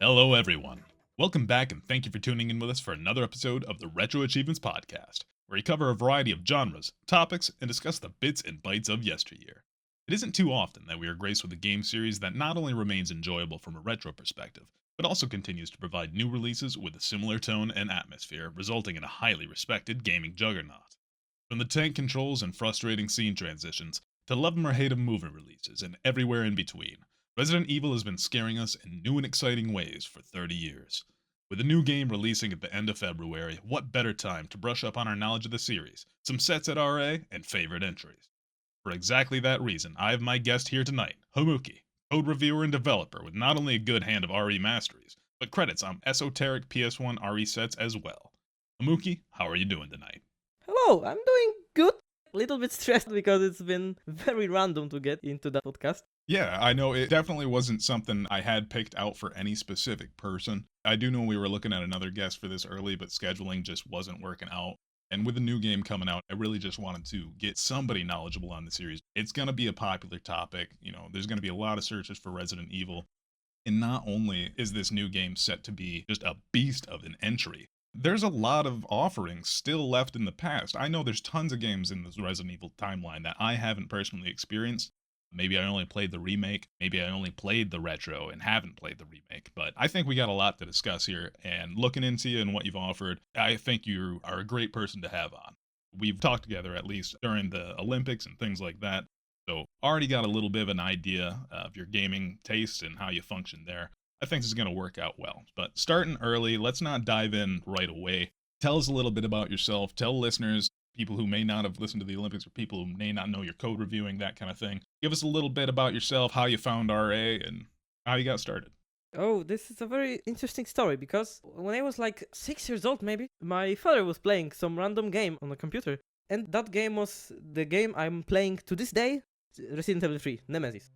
Hello, everyone. Welcome back, and thank you for tuning in with us for another episode of the Retro Achievements Podcast, where we cover a variety of genres, topics, and discuss the bits and bytes of yesteryear. It isn't too often that we are graced with a game series that not only remains enjoyable from a retro perspective, but also continues to provide new releases with a similar tone and atmosphere, resulting in a highly respected gaming juggernaut. From the tank controls and frustrating scene transitions, to love 'em or hate 'em movie releases, and everywhere in between, Resident Evil has been scaring us in new and exciting ways for 30 years. With a new game releasing at the end of February, what better time to brush up on our knowledge of the series, some sets at RA, and favorite entries. For exactly that reason, I have my guest here tonight, Homuki, code reviewer and developer with not only a good hand of RE masteries, but credits on esoteric PS1 RE sets as well. Homuki, how are you doing tonight? Hello, I'm doing good. A little bit stressed because it's been very random to get into the podcast. Yeah, I know it definitely wasn't something I had picked out for any specific person. I do know we were looking at another guest for this early, but scheduling just wasn't working out. And with the new game coming out, I really just wanted to get somebody knowledgeable on the series. It's going to be a popular topic. You know, there's going to be a lot of searches for Resident Evil. And not only is this new game set to be just a beast of an entry, there's a lot of offerings still left in the past. I know there's tons of games in this Resident Evil timeline that I haven't personally experienced. Maybe I only played the remake, maybe I only played the retro and haven't played the remake, but I think we got a lot to discuss here, and looking into you and what you've offered, I think you are a great person to have on. We've talked together at least during the Olympics and things like that, so already got a little bit of an idea of your gaming taste and how you function there. I think this is going to work out well, but starting early, let's not dive in right away. Tell us a little bit about yourself, tell listeners, people who may not have listened to the Olympics or people who may not know your code reviewing, that kind of thing. Give us a little bit about yourself, how you found RA, and how you got started. Oh, this is a very interesting story because when I was like 6 years old, maybe, my father was playing some random game on the computer. And that game was the game I'm playing to this day, Resident Evil 3, Nemesis.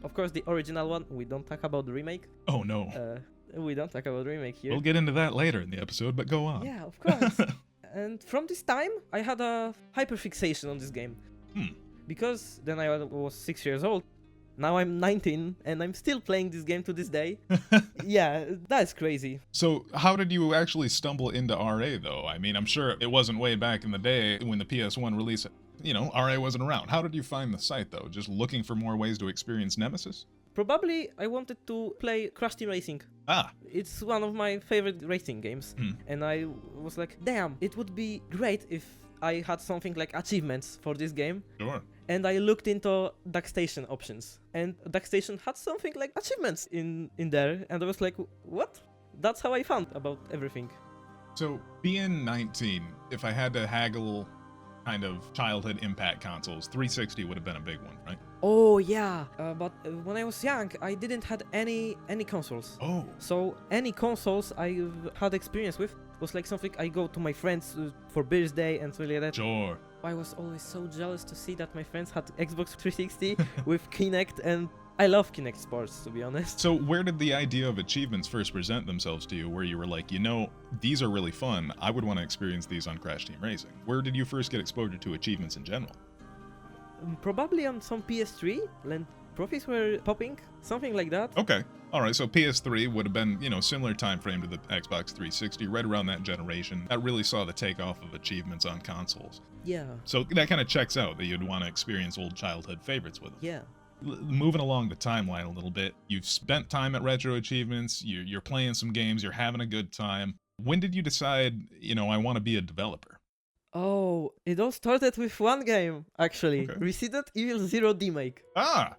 Of course, the original one, we don't talk about the remake. Oh, no. We don't talk about the remake here. We'll get into that later in the episode, but go on. Yeah, of course. And from this time, I had a hyperfixation on this game. Because then I was 6 years old. Now I'm 19, and I'm still playing this game to this day. Yeah, that's crazy. So how did you actually stumble into RA, though? I mean, I'm sure it wasn't way back in the day when the PS1 released, RA wasn't around. How did you find the site, though? Just looking for more ways to experience Nemesis? Probably I wanted to play Crash Team Racing. It's one of my favorite racing games. And I was like, damn, it would be great if I had something like achievements for this game. Sure. And I looked into DuckStation options. And DuckStation had something like achievements in there. And I was like, what? That's how I found about everything. So being 19, if I had to haggle kind of childhood impact consoles, 360 would have been a big one, right? Oh yeah, but when I was young, I didn't had any consoles. Oh. So any consoles I've had experience with was like something I go to my friends for birthday and something like that. Sure. I was always so jealous to see that my friends had Xbox 360 with Kinect, and I love Kinect sports, to be honest. So where did the idea of achievements first present themselves to you, where you were like, these are really fun, I would want to experience these on Crash Team Racing? Where did you first get exposure to achievements in general? Probably on some PS3, when trophies were popping, something like that. Okay. All right, so PS3 would have been, similar time frame to the Xbox 360, right around that generation. That really saw the takeoff of achievements on consoles. Yeah. So that kind of checks out that you'd want to experience old childhood favorites with them. Yeah. Moving along the timeline a little bit, you've spent time at Retro Achievements, you're playing some games, you're having a good time. When did you decide, I want to be a developer? Oh, it all started with one game, actually. Okay. Resident Evil Zero Remake. Ah,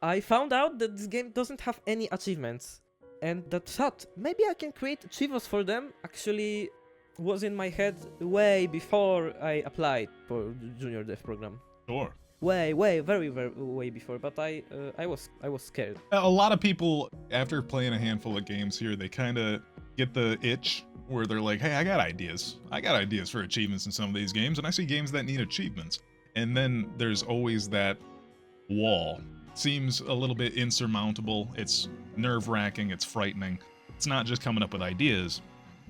I found out that this game doesn't have any achievements. And that thought, maybe I can create achievements for them, actually was in my head way before I applied for the junior dev program. sure. Way, very way before, but I was scared. A lot of people, after playing a handful of games here, they kind of get the itch where they're like, hey, I got ideas. I got ideas for achievements in some of these games, and I see games that need achievements. And then there's always that wall. Seems a little bit insurmountable. It's nerve-wracking. It's frightening. It's not just coming up with ideas.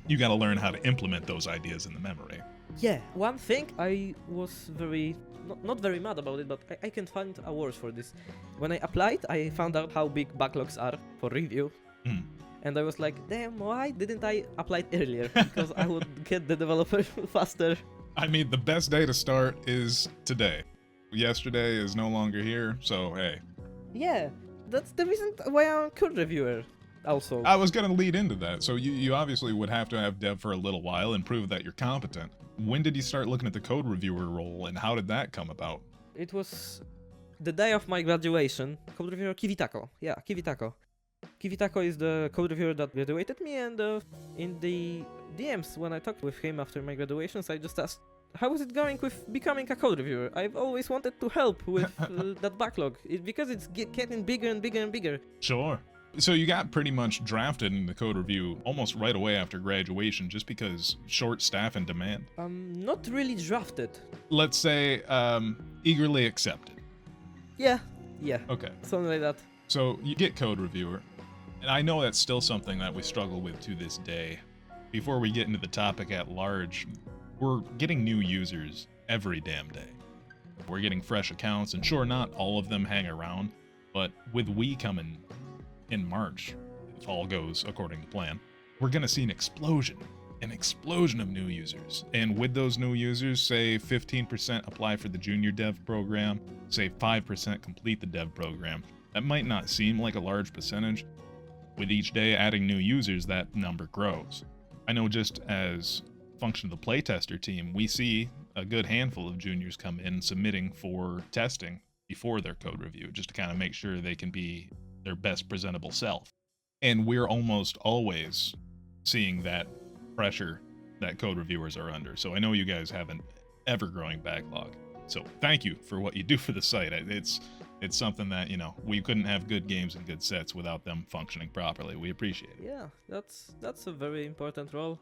You got to learn how to implement those ideas in the memory. Yeah, one thing I was very, not very mad about it, but I can find a word for this. When I applied, I found out how big backlogs are for review. Mm. And I was like, damn, why didn't I apply it earlier? Because I would get the developer faster. I mean, the best day to start is today. Yesterday is no longer here, so hey. Yeah, that's the reason why I'm a code reviewer. Also, I was going to lead into that. So you obviously would have to have dev for a little while and prove that you're competent. When did you start looking at the code reviewer role, and how did that come about? it was the day of my graduation. Code reviewer Kivitako. Yeah, Kivitako. Kivitako is the code reviewer that graduated me, and in the DMs when I talked with him after my graduations, I just asked, how is it going with becoming a code reviewer? I've always wanted to help with that backlog, because it's getting bigger and bigger and bigger. Sure. So you got pretty much drafted in the code review almost right away after graduation just because short staff and demand? Not really drafted. Let's say eagerly accepted. Yeah, Okay. something like that. So you get code reviewer, and I know that's still something that we struggle with to this day. Before we get into the topic at large, we're getting new users every damn day. We're getting fresh accounts, and sure, not all of them hang around, but with we coming in March, if all goes according to plan, we're going to see an explosion of new users. And with those new users, say 15% apply for the junior dev program, say 5% complete the dev program. That might not seem like a large percentage. With each day adding new users, that number grows. I know just as function of the playtester team, we see a good handful of juniors come in submitting for testing before their code review, just to kind of make sure they can be their best presentable self. And we're almost always seeing that pressure that code reviewers are under. So I know you guys have an ever-growing backlog. So thank you for what you do for the site. It's something that, you know, we couldn't have good games and good sets without them functioning properly. We appreciate it. Yeah, that's a very important role.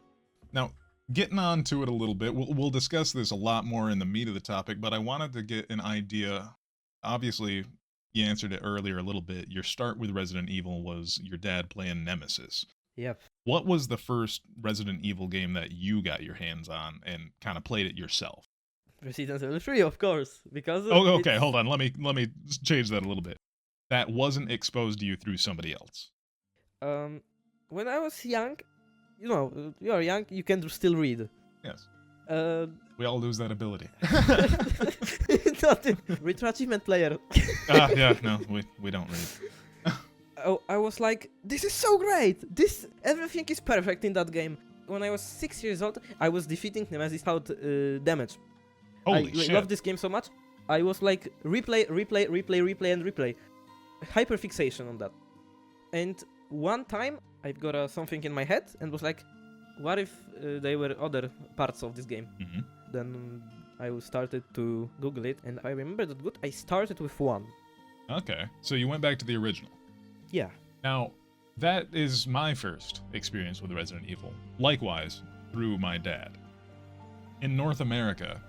Now, getting on to it a little bit, we'll discuss this a lot more in the meat of the topic, but I wanted to get an idea. Obviously, you answered it earlier a little bit. Your start with Resident Evil was your dad playing Nemesis. Yep. What was the first Resident Evil game that you got your hands on and kind of played it yourself? Resident Evil 3, of course, because Oh, okay, hold on. Let me change that a little bit. That wasn't exposed to you through somebody else. When I was young, you know, you are young, you can still read. Yes. We all lose that ability. It's not a retro achievement player. Yeah, no, we don't read. Oh, I was like, this is so great! Everything is perfect in that game. When I was 6 years old, I was defeating Nemesis without damage. Holy I shit. love this game so much. I was like, replay, and replay. Hyperfixation on that. And one time, I've got something in my head and was like, what if there were other parts of this game? Mm-hmm. Then I started to Google it, and I remember that good. I started with 1. Okay, so you went back to the original. Yeah. Now, that is my first experience with Resident Evil. Likewise, through my dad. In North America,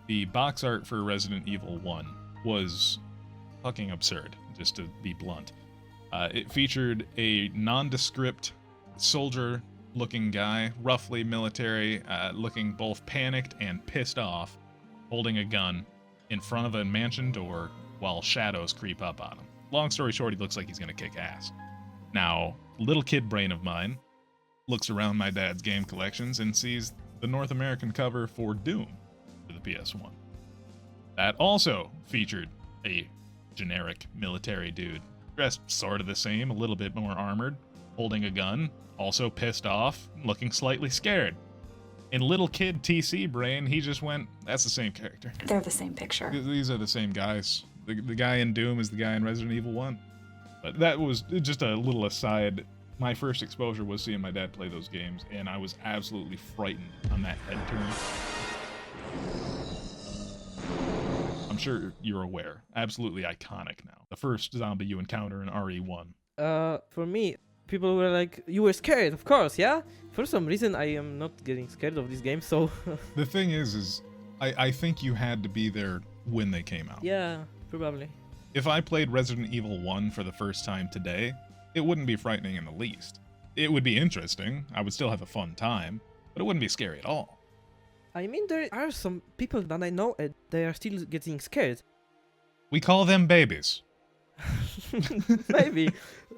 the box art for Resident Evil 1 was fucking absurd, just to be blunt. It featured a nondescript soldier-looking guy, roughly military, looking both panicked and pissed off, holding a gun in front of a mansion door while shadows creep up on him. Long story short, he looks like he's gonna kick ass. Now, little kid brain of mine looks around my dad's game collections and sees the North American cover for Doom for the PS1. That also featured a generic military dude, dressed sort of the same, a little bit more armored, holding a gun, also pissed off, looking slightly scared. And little kid TC Brain, he just went, that's the same character. They're the same picture. These are the same guys. The guy in Doom is the guy in Resident Evil 1. But that was just a little aside. My first exposure was seeing my dad play those games, and I was absolutely frightened on that head turn. I'm sure you're aware. Absolutely iconic now. The first zombie you encounter in RE1. For me, people were like, you were scared, of course, yeah? For some reason, I am not getting scared of this game, so... The thing is I think you had to be there when they came out. Yeah, probably. If I played Resident Evil 1 for the first time today, it wouldn't be frightening in the least. It would be interesting, I would still have a fun time, but it wouldn't be scary at all. I mean, there are some people that I know, they are still getting scared. We call them babies. Maybe,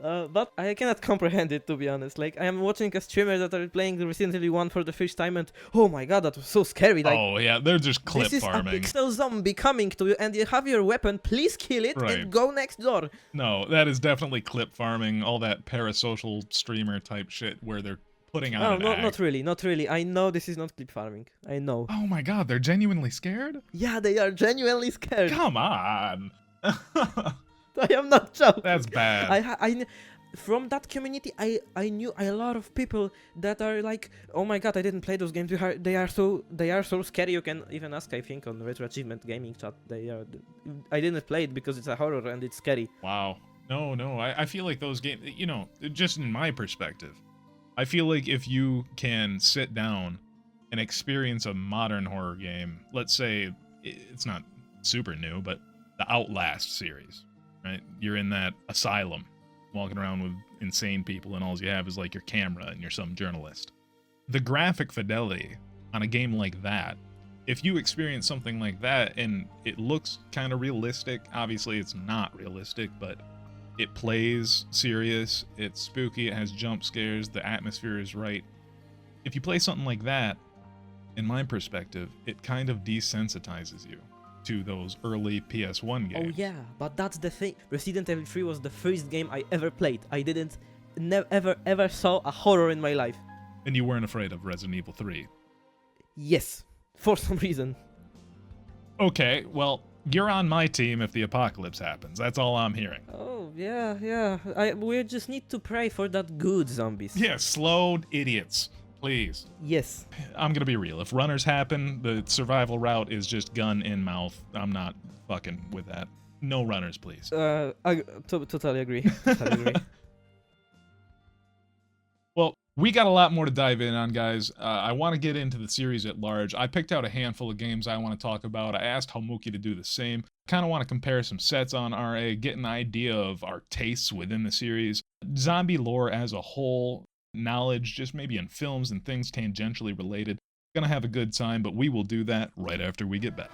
but I cannot comprehend it, to be honest. Like, I am watching a streamer that are playing the Resident Evil 1 for the first time, and oh my god, that was so scary. Like, oh yeah, they're just clip farming. This is a pixel zombie coming to you, and you have your weapon. Please kill it and go next door. No, that is definitely clip farming. All that parasocial streamer type shit where they're putting on an act. Not really. I know this is not clip farming. I know. Oh my god, they're genuinely scared? Yeah, they are genuinely scared. Come on. I am not joking. That's bad. From that community, I knew a lot of people that are like, oh my god, I didn't play those games. They are so scary. You can even ask, I think, on Retro Achievement Gaming chat. I didn't play it because it's a horror and it's scary. Wow. No. I feel like those games, you know, just in my perspective, I feel like if you can sit down and experience a modern horror game, let's say it's not super new, but the Outlast series. Right? You're in that asylum, walking around with insane people, and all you have is like your camera and you're some journalist. The graphic fidelity on a game like that, if you experience something like that and it looks kind of realistic, obviously it's not realistic, but it plays serious, it's spooky, it has jump scares, the atmosphere is right. If you play something like that, in my perspective, it kind of desensitizes you to those early PS1 games. Oh yeah, but that's the thing. Resident Evil 3 was the first game I ever played. I didn't ever saw a horror in my life. And you weren't afraid of Resident Evil 3? Yes, for some reason. Okay, well, you're on my team if the apocalypse happens. That's all I'm hearing. Oh, yeah. We just need to pray for that good zombies. Yeah, slow idiots. Please. Yes. I'm gonna be real. If runners happen, the survival route is just gun in mouth. I'm not fucking with that. No runners, please. I totally agree. Totally agree. Well, we got a lot more to dive in on, guys. I want to get into the series at large. I picked out a handful of games I want to talk about. I asked Homuki to do the same. Kind of want to compare some sets on RA, get an idea of our tastes within the series, zombie lore as a whole, knowledge just maybe in films and things tangentially related. Gonna have a good time, but we will do that right after we get back.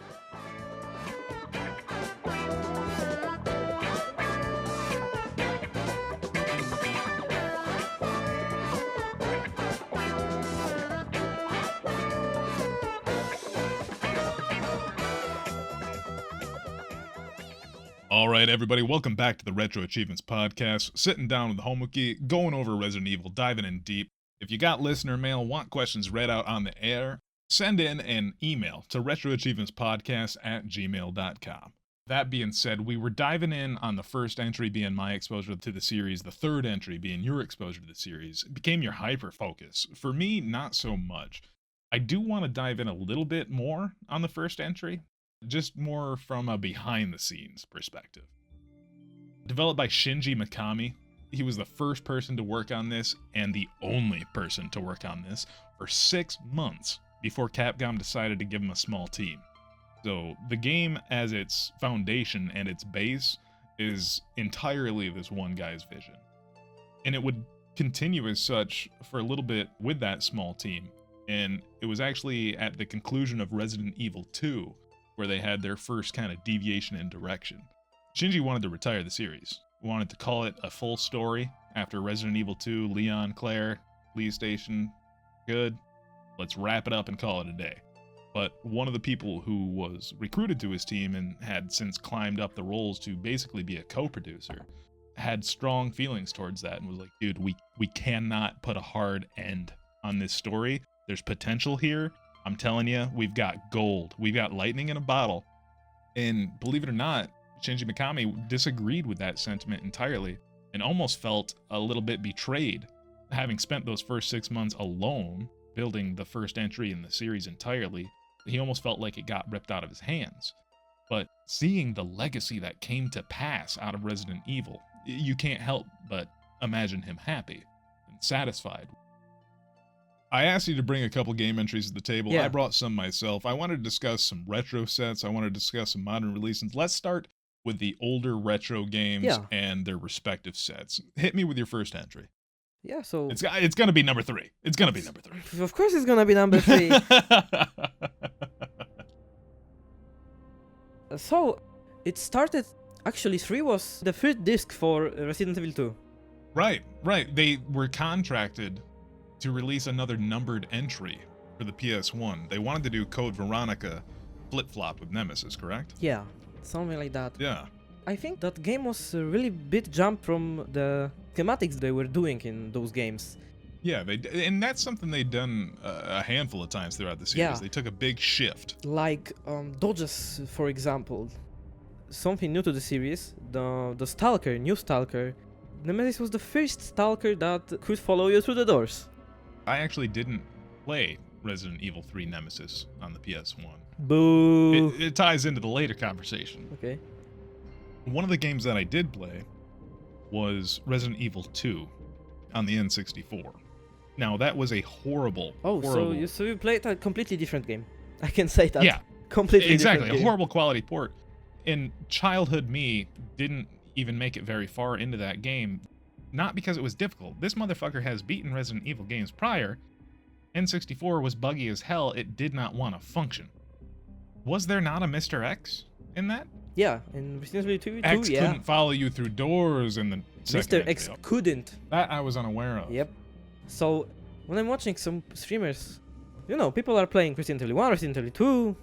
All right, everybody, welcome back to the Retro Achievements Podcast. Sitting down with Homuki, going over Resident Evil, diving in deep. If you got listener mail, want questions read out on the air, send in an email to retroachievementspodcast@gmail.com. That being said, we were diving in on the first entry being my exposure to the series, the third entry being your exposure to the series. It became your hyper-focus. For me, not so much. I do want to dive in a little bit more on the first entry, just more from a behind-the-scenes perspective. Developed by Shinji Mikami, he was the first person to work on this and the only person to work on this for 6 months before Capcom decided to give him a small team. So the game as its foundation and its base is entirely this one guy's vision. And it would continue as such for a little bit with that small team. And it was actually at the conclusion of Resident Evil 2 where they had their first kind of deviation in direction. Shinji wanted to retire the series. Wanted to call it a full story after Resident Evil 2, Leon, Claire, police station, good. Let's wrap it up and call it a day. But one of the people who was recruited to his team and had since climbed up the roles to basically be a co-producer had strong feelings towards that and was like, dude, we cannot put a hard end on this story. There's potential here. I'm telling you, we've got gold. We've got lightning in a bottle. And believe it or not, Shinji Mikami disagreed with that sentiment entirely and almost felt a little bit betrayed, having spent those first 6 months alone building the first entry in the series entirely. He almost felt like it got ripped out of his hands. But seeing the legacy that came to pass out of Resident Evil, you can't help but imagine him happy and satisfied. I asked you to bring a couple game entries to the table. Yeah. I brought some myself. I wanted to discuss some retro sets. I wanted to discuss some modern releases. Let's start with the older retro games and their respective sets. Hit me with your first entry. Yeah, so... It's going to be number 3. It's going to be number 3. Of course it's gonna be number 3. So, it started... Actually, 3 was the first disc for Resident Evil 2. Right. They were contracted to release another numbered entry for the PS1. They wanted to do Code Veronica flip-flop with Nemesis, correct? Yeah, something like that. Yeah. I think that game was a really big jump from the thematics they were doing in those games. Yeah, and that's something they've done a handful of times throughout the series. Yeah. They took a big shift. Like dodges, for example. Something new to the series, the Stalker, new Stalker. Nemesis was the first Stalker that could follow you through the doors. I actually didn't play Resident Evil 3 Nemesis on the PS1. Boo! It ties into the later conversation. Okay. One of the games that I did play was Resident Evil 2 on the N64. Now, that was a horrible, horrible... So you played a completely different game. I can say that. Yeah. Completely exactly, different game. a horrible quality port. And childhood me didn't even make it very far into that game. Not because it was difficult. This motherfucker has beaten Resident Evil games prior. N64 was buggy as hell. It did not want to function. Was there not a Mr. X in that? Yeah, in Resident Evil 2, X yeah. couldn't follow you through doors in the second Mr. X entry. couldn't. That I was unaware of. Yep. So, when I'm watching some streamers, you know, people are playing Resident Evil 1, Resident Evil 2,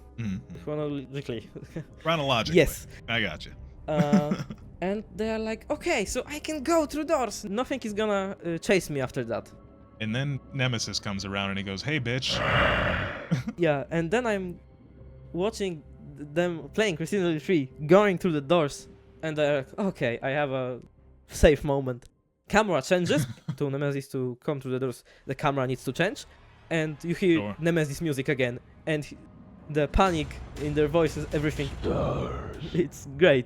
chronologically. Chronologically. Yes. I got you. And they're like, okay, so I can go through doors. Nothing is gonna chase me after that. And then Nemesis comes around and he goes, hey, bitch. Yeah, and then I'm watching them playing Resident Evil 3, going through the doors, and they're like, okay, I have a safe moment. Camera changes to Nemesis to come through the doors. The camera needs to change, and you hear Nemesis music again, and the panic in their voices, everything. It's great.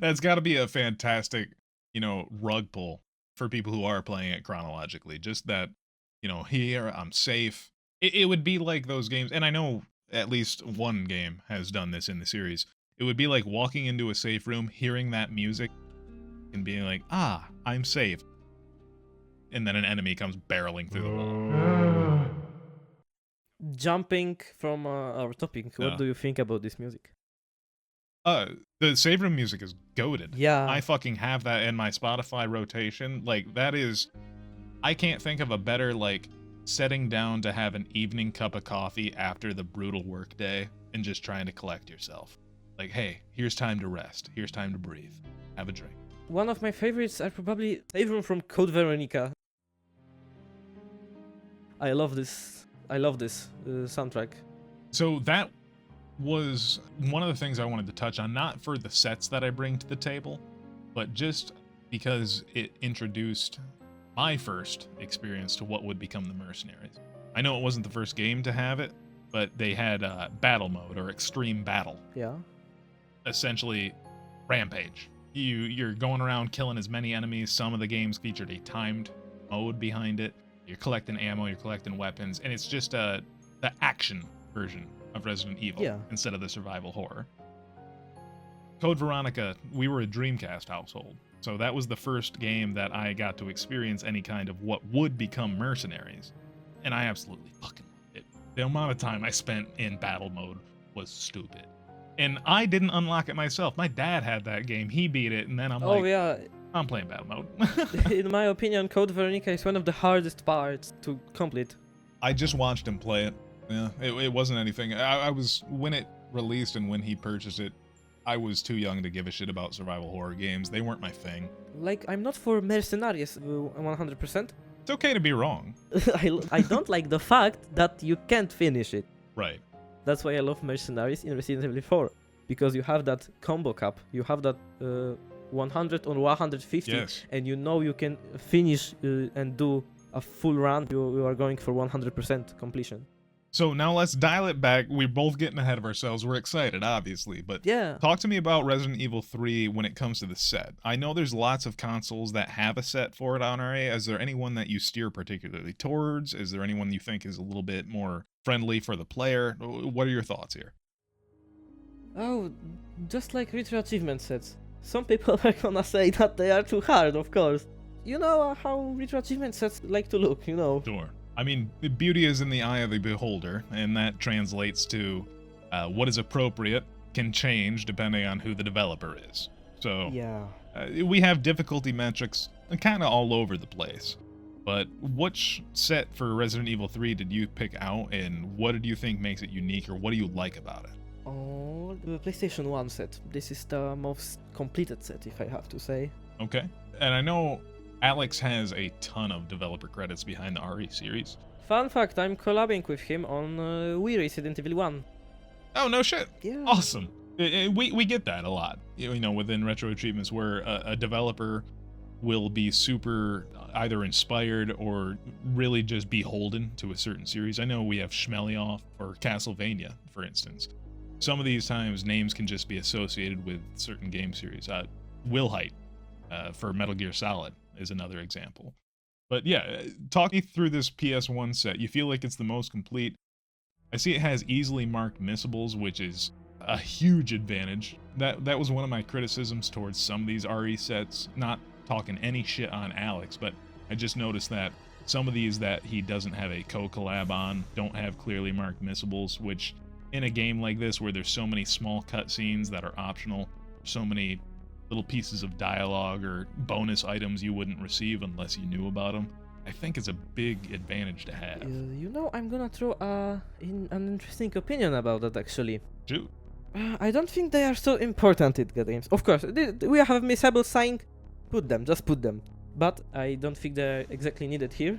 That's got to be a fantastic, rug pull for people who are playing it chronologically. Just that, here, I'm safe. It would be like those games, and I know at least one game has done this in the series. It would be like walking into a safe room, hearing that music, and being like, I'm safe. And then an enemy comes barreling through the wall. Jumping from our topic, what do you think about this music? The save room music is goated. Yeah. I fucking have that in my Spotify rotation. Like, that is... I can't think of a better, setting down to have an evening cup of coffee after the brutal work day and just trying to collect yourself. Like, hey, here's time to rest. Here's time to breathe. Have a drink. One of my favorites are probably Save Room from Code Veronica. I love this soundtrack. So that was one of the things I wanted to touch on, not for the sets that I bring to the table, but just because it introduced my first experience to what would become the Mercenaries. I know it wasn't the first game to have it, but they had battle mode or extreme battle. Yeah. Essentially, rampage. You're going around killing as many enemies. Some of the games featured a timed mode behind it. You're collecting ammo, you're collecting weapons, and it's just the action version of Resident Evil instead of the survival horror. Code Veronica, we were a Dreamcast household, so that was the first game that I got to experience any kind of what would become Mercenaries, and I absolutely fucking loved it. The amount of time I spent in battle mode was stupid. And I didn't unlock it myself. My dad had that game, he beat it, and then I'm I'm playing battle mode. In my opinion, Code Veronica is one of the hardest parts to complete. I just watched him play it. Yeah, it wasn't anything. I was, when it released and when he purchased it, I was too young to give a shit about survival horror games. They weren't my thing. I'm not for Mercenaries 100%, It's okay to be wrong. I don't like the fact that you can't finish it. Right. That's why I love mercenaries in Resident Evil 4. Because you have that combo cap, you have that 100 or 150, Yes. and you know you can finish and do a full run. You are going for 100% completion. So now let's dial it back. We're both getting ahead of ourselves. We're excited, obviously, but Yeah. talk to me about Resident Evil 3 when it comes to the set. I know there's lots of consoles that have a set for it on RA. Is there anyone that you steer particularly towards? Is there anyone you think is a little bit more friendly for the player? What are your thoughts here? Oh, just like retro achievement sets. Some people are gonna say that they are too hard, of course. You know how retro achievement sets like to look, you know. Sure. I mean, beauty is in the eye of the beholder, and that translates to what is appropriate can change depending on who the developer is. So Yeah. we have difficulty metrics kind of all over the place. But which set for Resident Evil 3 did you pick out, and what did you think makes it unique, or what do you like about it? Oh, the PlayStation 1 set. This is the most completed set, if I have to say. Okay. And I know Alex has a ton of developer credits behind the RE series. Fun fact, I'm collabing with him on Wii Resident Evil 1. Oh, no shit. Yeah. Awesome. We get that a lot. You know, within retro achievements where a developer will be super either inspired or really just beholden to a certain series. I know we have Shmelioff or Castlevania, for instance. Some of these times names can just be associated with certain game series. Wilhite for Metal Gear Solid is another example. But yeah, talk me through this PS1 set. You feel like it's the most complete. I see it has easily marked missables, which is a huge advantage. That was one of my criticisms towards some of these RE sets. Not talking any shit on Alex, but I just noticed that some of these that he doesn't have a co-collab on don't have clearly marked missables, which in a game like this where there's so many small cutscenes that are optional, so many little pieces of dialogue or bonus items you wouldn't receive unless you knew about them, I think it's a big advantage to have. You know, I'm gonna throw in an interesting opinion about that, actually. Shoot. I don't think they are so important in the games. Of course, we have missable saying, just put them. But I don't think they're exactly needed here.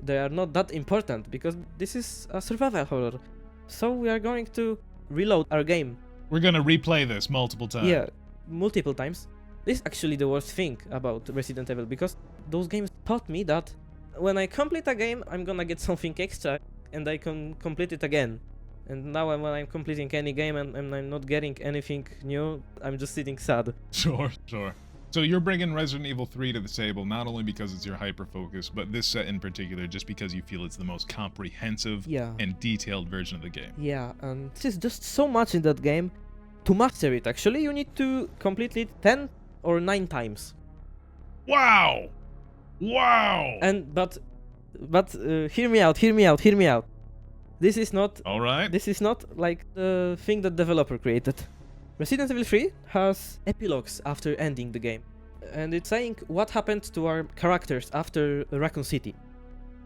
They are not that important, because this is a survival horror. So we are going to reload our game. We're gonna replay this multiple times. Yeah, multiple times. This is actually the worst thing about Resident Evil, because those games taught me that when I complete a game, I'm gonna get something extra, and I can complete it again. And now when I'm completing any game and I'm not getting anything new, I'm just sitting sad. Sure. So you're bringing Resident Evil 3 to the table, not only because it's your hyper-focus, but this set in particular, just because you feel it's the most comprehensive and detailed version of the game. Yeah, and there's just so much in that game. To master it, actually, you need to complete it 10 or 9 times. Wow! And but hear me out. This is not Alright. This is not like the thing that developer created. Resident Evil 3 has epilogues after ending the game, and it's saying what happened to our characters after Raccoon City.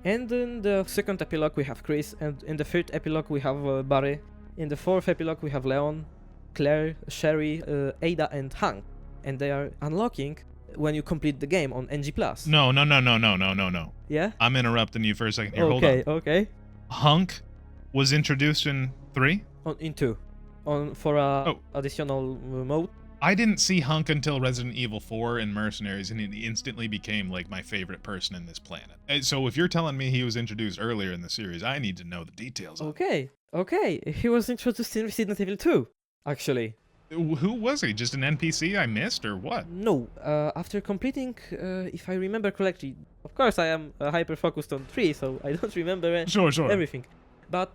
And in the second epilogue we have Chris, and in the third epilogue we have Barry. In the fourth epilogue we have Leon, Claire, Sherry, Ada, and Hank, and they are unlocking when you complete the game on NG+. No. Yeah? I'm interrupting you for a second here. Hold on. Okay. Hunk was introduced in 3? In 2. For additional mode. I didn't see Hunk until Resident Evil 4 and Mercenaries, and he instantly became like my favorite person in this planet. So if you're telling me he was introduced earlier in the series, I need to know the details of it. Okay. He was introduced in Resident Evil 2, actually. Who was he? Just an NPC I missed, or what? No, after completing, if I remember correctly, of course I am hyper-focused on 3, so I don't remember Sure. everything. But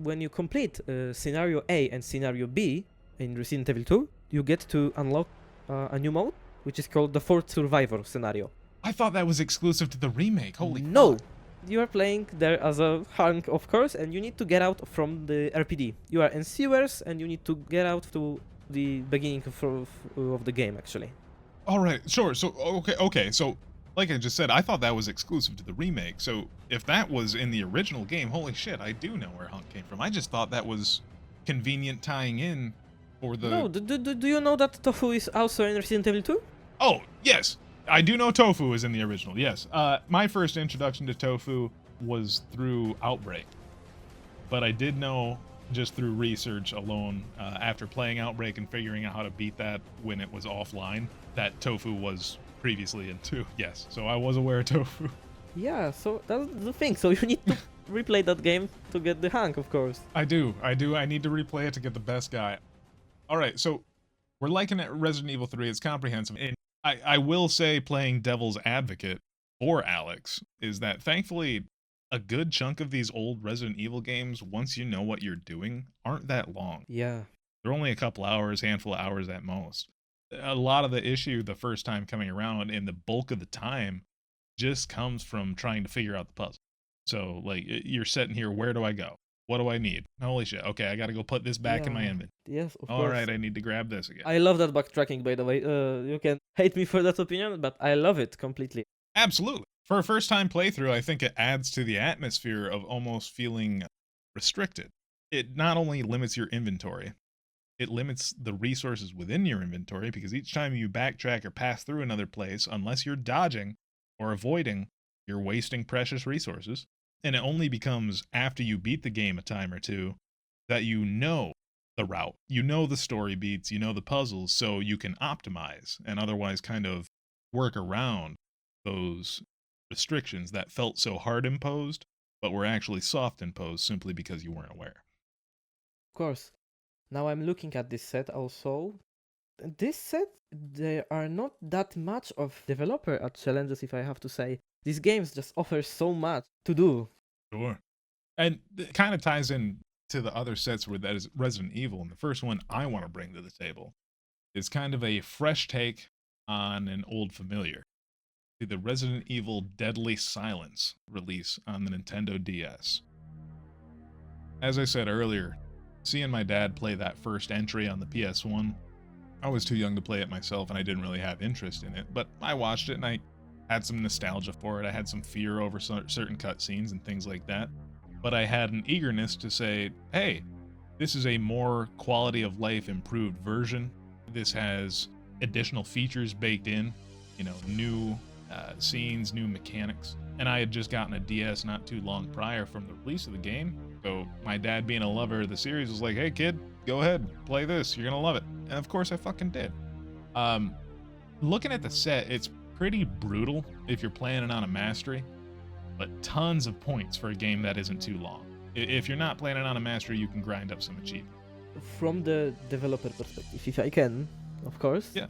when you complete Scenario A and Scenario B in Resident Evil 2, you get to unlock a new mode, which is called the Fourth Survivor scenario. I thought that was exclusive to the remake. Holy No! fuck. You are playing there as a Hank, of course, and you need to get out from the RPD. You are in sewers, and you need to get out to the beginning of the game, actually. Alright, sure. So, okay. So, like I just said, I thought that was exclusive to the remake. So, if that was in the original game, holy shit, I do know where Hunk came from. I just thought that was convenient tying in for the... No, do you know that Tofu is also in Resident Evil 2? Oh, yes. I do know Tofu is in the original, yes. My first introduction to Tofu was through Outbreak, but I did know just through research alone, after playing Outbreak and figuring out how to beat that when it was offline, that Tofu was previously in 2. Yes, so I was aware of Tofu. Yeah, so that's the thing. So you need to replay that game to get the hang, of course. I do. I need to replay it to get the best guy. All right, so we're liking it. Resident Evil 3. It's comprehensive. And I will say, playing devil's advocate for Alex, is that thankfully a good chunk of these old Resident Evil games, once you know what you're doing, aren't that long. Yeah. They're only a couple hours, handful of hours at most. A lot of the issue the first time coming around, and the bulk of the time, just comes from trying to figure out the puzzle. So, like, you're sitting here, where do I go? What do I need? Holy shit, okay, I gotta go put this back in my inventory. Yes, of course. Alright, I need to grab this again. I love that backtracking, by the way. You can hate me for that opinion, but I love it completely. Absolutely. For a first-time playthrough, I think it adds to the atmosphere of almost feeling restricted. It not only limits your inventory, it limits the resources within your inventory, because each time you backtrack or pass through another place, unless you're dodging or avoiding, you're wasting precious resources. And it only becomes after you beat the game a time or two that you know the route, you know the story beats, you know the puzzles, so you can optimize and otherwise kind of work around those restrictions that felt so hard imposed, but were actually soft imposed simply because you weren't aware. Of course. Now I'm looking at this set also. This set, there are not that much of developer challenges, if I have to say. These games just offer so much to do. Sure. And it kind of ties in to the other sets where that is Resident Evil. And the first one I want to bring to the table is kind of a fresh take on an old familiar. The Resident Evil Deadly Silence release on the Nintendo DS. As I said earlier, seeing my dad play that first entry on the PS1, I was too young to play it myself and I didn't really have interest in it, but I watched it and I had some nostalgia for it. I had some fear over certain cutscenes and things like that, but I had an eagerness to say, hey, this is a more quality of life improved version. This has additional features baked in, you know, new scenes, new mechanics. And I had just gotten a DS not too long prior from the release of the game, so my dad, being a lover of the series, was like, hey kid, go ahead, play this, you're gonna love it. And of course I fucking did. Looking at the set, it's pretty brutal if you're playing it on a mastery, but tons of points for a game that isn't too long. If you're not playing it on a mastery, you can grind up some achievements. From the developer perspective, if I can, of course. Yeah.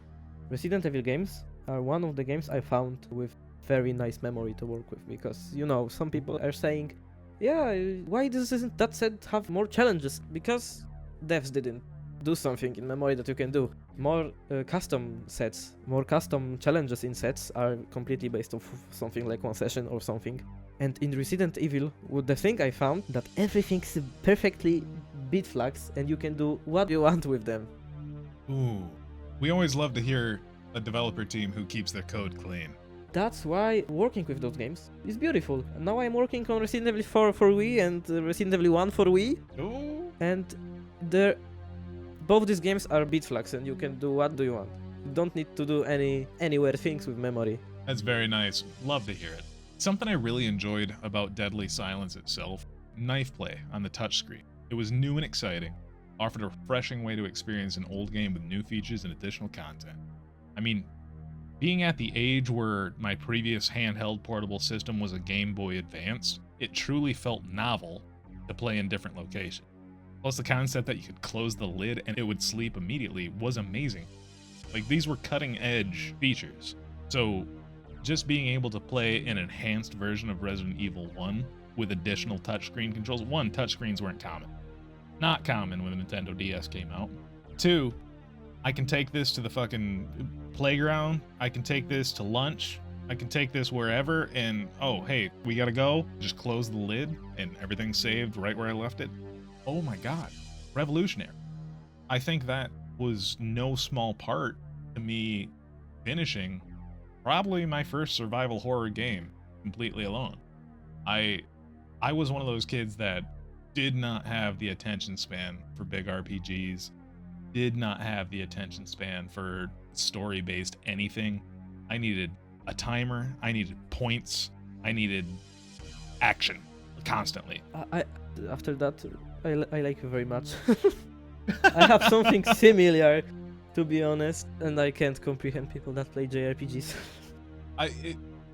Resident Evil games are one of the games I found with very nice memory to work with, because, you know, some people are saying, yeah, why doesn't that set have more challenges? Because devs didn't do something in memory that you can do. More custom sets, more custom challenges in sets are completely based off something like one session or something. And in Resident Evil, with the thing I found, that everything's perfectly beat flags and you can do what you want with them. Ooh, we always love to hear a developer team who keeps their code clean. That's why working with those games is beautiful. Now I'm working on Resident Evil 4 for Wii and Resident Evil 1 for Wii. Ooh. And both these games are beat flags and you can do what do you want. You don't need to do any weird things with memory. That's very nice. Love to hear it. Something I really enjoyed about Deadly Silence itself, knife play on the touchscreen. It was new and exciting, offered a refreshing way to experience an old game with new features and additional content. I mean, being at the age where my previous handheld portable system was a Game Boy Advance, it truly felt novel to play in different locations. Plus, the concept that you could close the lid and it would sleep immediately was amazing. Like, these were cutting-edge features. So, just being able to play an enhanced version of Resident Evil 1 with additional touchscreen controls. 1, touchscreens weren't common. Not common when the Nintendo DS came out. 2, I can take this to the fucking playground. I can take this to lunch. I can take this wherever and, oh, hey, we gotta go. Just close the lid and everything's saved right where I left it. Oh my god, revolutionary. I think that was no small part to me finishing probably my first survival horror game completely alone. I was one of those kids that did not have the attention span for big RPGs, did not have the attention span for story-based anything. I needed a timer. I needed points. I needed action constantly. After that, I like you very much. I have something similar, to be honest, and I can't comprehend people that play JRPGs.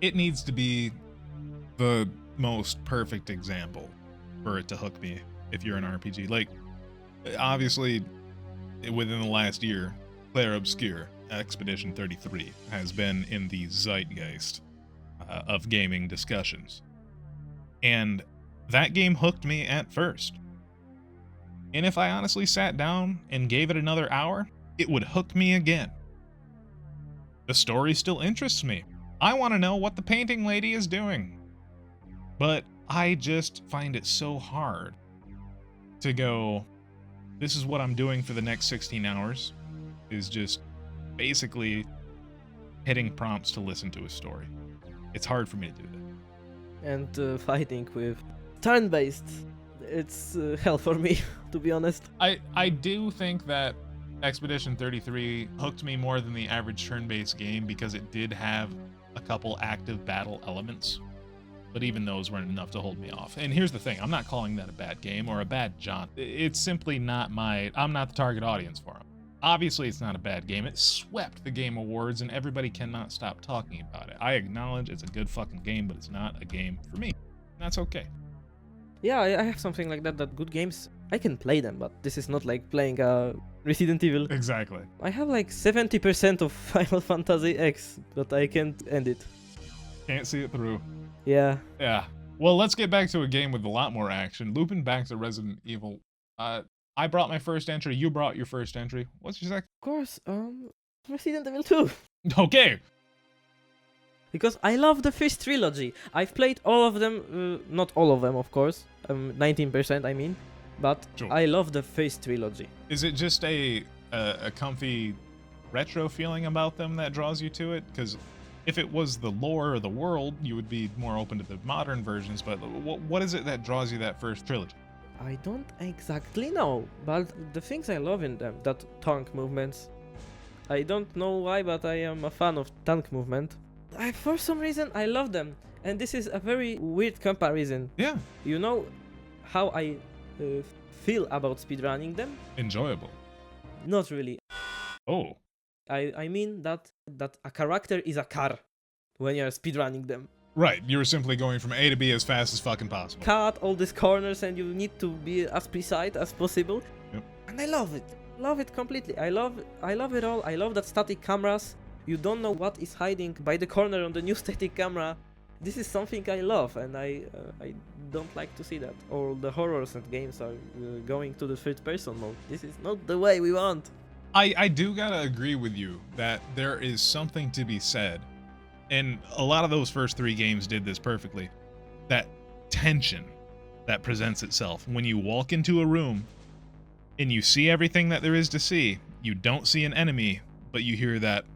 It needs to be the most perfect example for it to hook me if you're an RPG. Like, obviously, within the last year, Claire Obscure, Expedition 33, has been in the zeitgeist of gaming discussions. And that game hooked me at first. And if I honestly sat down and gave it another hour, it would hook me again. The story still interests me. I want to know what the painting lady is doing. But I just find it so hard to go, this is what I'm doing for the next 16 hours, is just basically hitting prompts to listen to a story. It's hard for me to do that. And fighting with turn-based, it's hell for me, to be honest. I do think that Expedition 33 hooked me more than the average turn-based game because it did have a couple active battle elements, but even those weren't enough to hold me off. And here's the thing, I'm not calling that a bad game or a bad genre. It's simply not I'm not the target audience for them. Obviously, it's not a bad game. It swept the Game Awards, and everybody cannot stop talking about it. I acknowledge it's a good fucking game, but it's not a game for me. That's okay. Yeah, I have something like that good games, I can play them, but this is not like playing Resident Evil. Exactly. I have like 70% of Final Fantasy X, but I can't end it. Can't see it through. Yeah. Yeah. Well, let's get back to a game with a lot more action. Looping back to Resident Evil. I brought my first entry. You brought your first entry. What's your second? Of course, Resident Evil 2. Okay. Because I love the first trilogy. I've played all of them, not all of them, of course. 19%, I mean. But Sure. I love the first trilogy. Is it just a comfy retro feeling about them that draws you to it? Because if it was the lore or the world, you would be more open to the modern versions. But what is it that draws you that first trilogy? I don't exactly know, but the things I love in them, that tank movements. I don't know why, but I am a fan of tank movement. For some reason, I love them. And this is a very weird comparison. Yeah. You know how I feel about speedrunning them? Enjoyable. Not really. Oh. I mean that a character is a car when you're speedrunning them. Right, you were simply going from A to B as fast as fucking possible. Cut all these corners and you need to be as precise as possible. Yep. And I love it. Love it completely. I love it all. I love that static cameras. You don't know what is hiding by the corner on the new static camera. This is something I love, and I don't like to see that. All the horrors and games are going to the third person mode. This is not the way we want. I do gotta agree with you that there is something to be said, and a lot of those first three games did this perfectly. That tension that presents itself when you walk into a room and you see everything that there is to see. You don't see an enemy, but you hear that.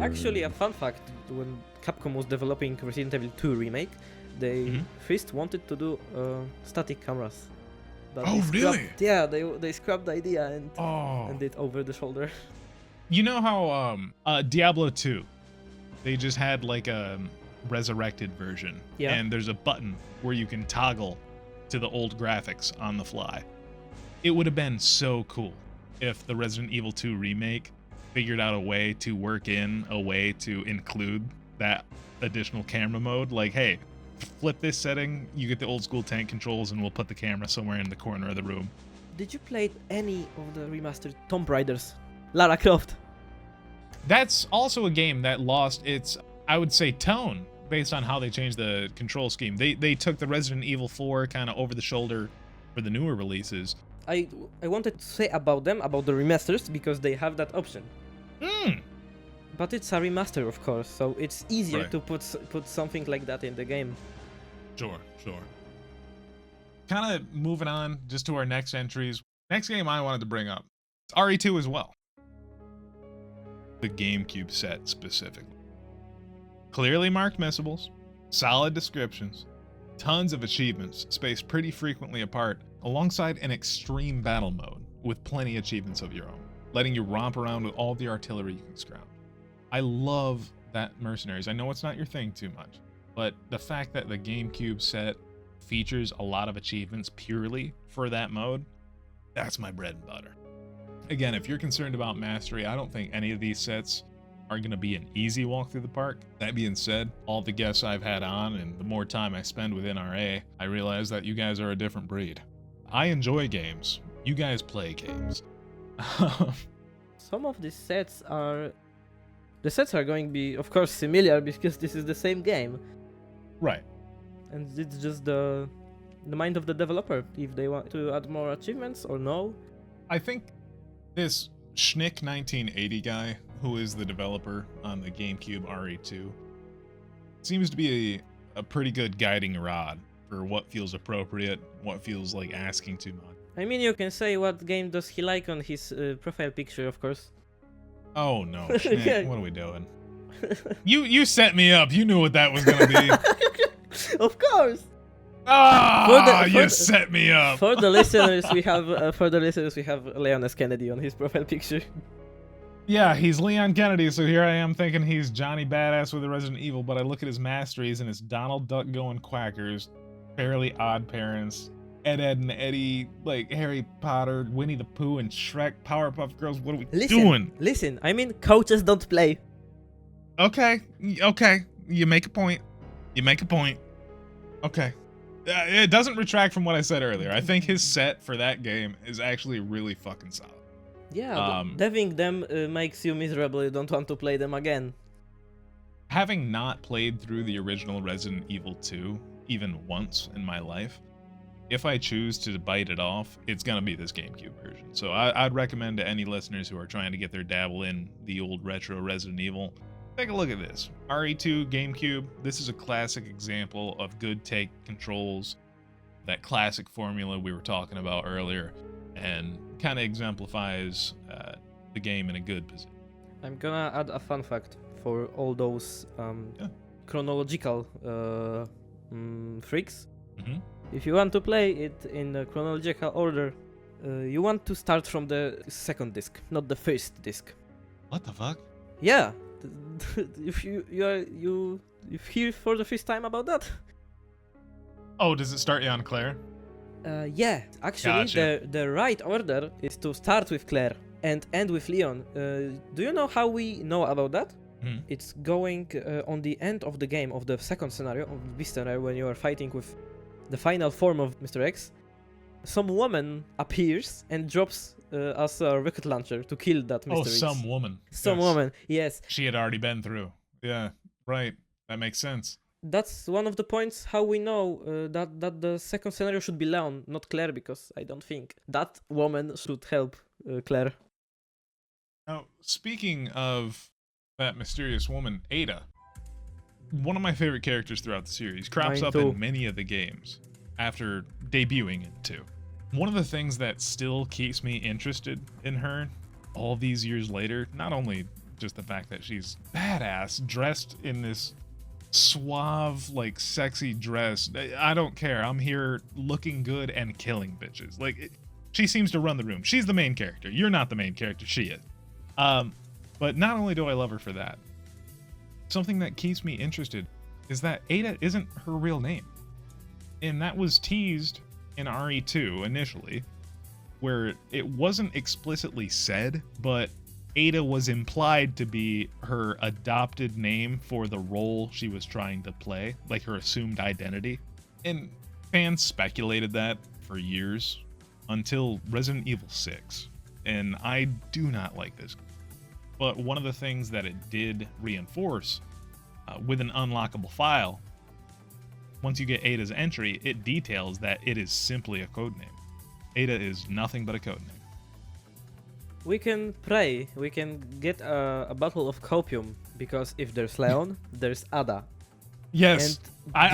Actually, a fun fact, when Capcom was developing Resident Evil 2 remake, they first wanted to do static cameras. But really? Yeah, they scrapped the idea and did over the shoulder. You know how Diablo 2, they just had like a resurrected version. Yeah. And there's a button where you can toggle to the old graphics on the fly. It would have been so cool if the Resident Evil 2 remake figured out a way to work in a way to include that additional camera mode. Like, hey, flip this setting, you get the old school tank controls, and we'll put the camera somewhere in the corner of the room. Did you play any of the remastered Tomb Raiders? Lara Croft. That's also a game that lost its, I would say, tone based on how they changed the control scheme. They took the Resident Evil 4 kind of over the shoulder for the newer releases. I wanted to say about them, about the remasters, because they have that option. But it's a remaster, of course, so it's easier to put something like that in the game. Sure. Kind of moving on just to our next entries. Next game I wanted to bring up, it's RE2 as well. The GameCube set specifically. Clearly marked missables, solid descriptions, tons of achievements spaced pretty frequently apart, alongside an extreme battle mode with plenty of achievements of your own. letting you romp around with all the artillery you can scrounge. I love that Mercenaries. I know it's not your thing too much, but the fact that the GameCube set features a lot of achievements purely for that mode, that's my bread and butter. Again, if you're concerned about mastery, I don't think any of these sets are going to be an easy walk through the park. That being said, all the guests I've had on and the more time I spend with NRA, I realize that you guys are a different breed. I enjoy games. You guys play games. Some of these sets are... The sets are going to be, of course, similar because this is the same game. Right. And it's just the mind of the developer, if they want to add more achievements or no. I think this Schnick 1980 guy, who is the developer on the GameCube RE2, seems to be a pretty good guiding rod for what feels appropriate, what feels like asking too much. I mean, you can say what game does he like on his profile picture, of course. Oh no, Schnick, what are we doing? You set me up. You knew what that was gonna be. Of course. You set me up. For the listeners, we have Leon S. Kennedy on his profile picture. Yeah, he's Leon Kennedy, so here I am thinking he's Johnny Badass with the Resident Evil, but I look at his masteries and it's Donald Duck going quackers, Fairly Odd Parents, Ed, Ed and Eddie, like Harry Potter, Winnie the Pooh, and Shrek, Powerpuff Girls. What are we doing? Listen, I mean, coaches don't play. Okay, you make a point. Okay. It doesn't retract from what I said earlier. I think his set for that game is actually really fucking solid. Yeah, having them makes you miserable. You don't want to play them again. Having not played through the original Resident Evil 2 even once in my life, if I choose to bite it off, it's going to be this GameCube version. So I'd recommend to any listeners who are trying to get their dabble in the old retro Resident Evil, take a look at this. RE2 GameCube, this is a classic example of good take controls, that classic formula we were talking about earlier, and kind of exemplifies the game in a good position. I'm gonna add a fun fact for all those chronological freaks. Mm-hmm. If you want to play it in a chronological order, you want to start from the second disc, not the first disc. What the fuck? Yeah. If you hear for the first time about that? Oh, does it start you on Claire? Yeah, actually, Gotcha. the right order is to start with Claire and end with Leon. Do you know how we know about that? Hmm. It's going on the end of the game, of the second scenario, of the beast scenario, when you are fighting with the final form of Mr. X. Some woman appears and drops us a rocket launcher to kill that Mr. X. Some woman. Some Yes. woman, yes. She had already been through. Yeah, right. That makes sense. That's one of the points how we know that the second scenario should be Leon, not Claire, because I don't think that woman should help Claire. Now, speaking of that mysterious woman, Ada, one of my favorite characters throughout the series, crops Mine up too. in many of the games after debuting in 2. One of the things that still keeps me interested in her all these years later, not only just the fact that she's badass, dressed in this suave, like, sexy dress. I don't care. I'm here looking good and killing bitches. Like, she seems to run the room. She's the main character. You're not the main character. She is. But not only do I love her for that, something that keeps me interested is that Ada isn't her real name. And that was teased in RE2 initially, where it wasn't explicitly said, but Ada was implied to be her adopted name for the role she was trying to play, like her assumed identity. And fans speculated that for years until Resident Evil 6. And I do not like this. But one of the things that it did reinforce with an unlockable file, once you get Ada's entry, it details that it is simply a codename. Ada is nothing but a codename. We can pray, we can get a bottle of copium, because if there's Leon, there's Ada. Yes. And I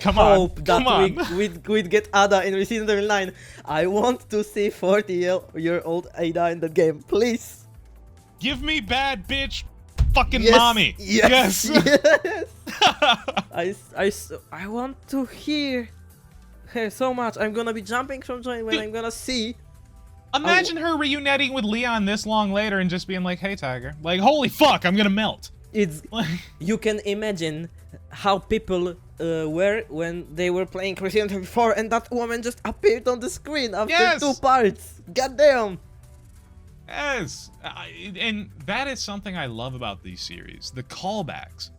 come hope on, that come we'd get Ada in Resident Evil 9. I want to see 40-year-old Ada in that game, please. Give me bad bitch fucking Yes, mommy. Yes. Yes. I want to hear her so much. I'm gonna be jumping from joy when I'm gonna see Imagine her reuniting with Leon this long later and just being like, hey, Tiger. Like, holy fuck, I'm gonna melt. It's you can imagine how people were when they were playing Resident Evil 4 and that woman just appeared on the screen after 2 parts. Goddamn. Yes, and that is something I love about these series, the callbacks.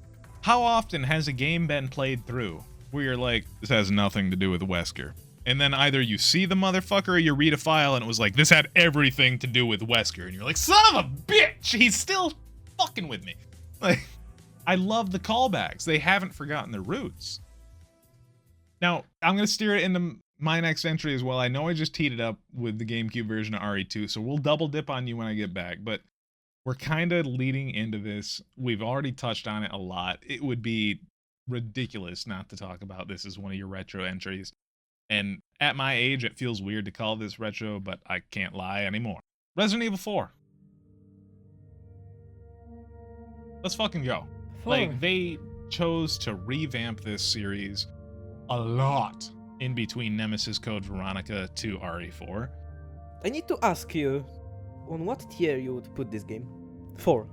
How often has a game been played through where you're like, this has nothing to do with Wesker? And then either you see the motherfucker or you read a file and it was like, this had everything to do with Wesker. And you're like, son of a bitch, he's still fucking with me. Like, I love the callbacks. They haven't forgotten their roots. Now, I'm going to steer it into my next entry as well. I know I just teed it up with the GameCube version of RE2, so we'll double dip on you when I get back. But we're kind of leading into this. We've already touched on it a lot. It would be ridiculous not to talk about this as one of your retro entries. And at my age, it feels weird to call this retro, but I can't lie anymore. Resident Evil 4. Let's fucking go. Like, they chose to revamp this series a lot in between Nemesis Code Veronica to RE4. I need to ask you, on what tier you would put this game? 4.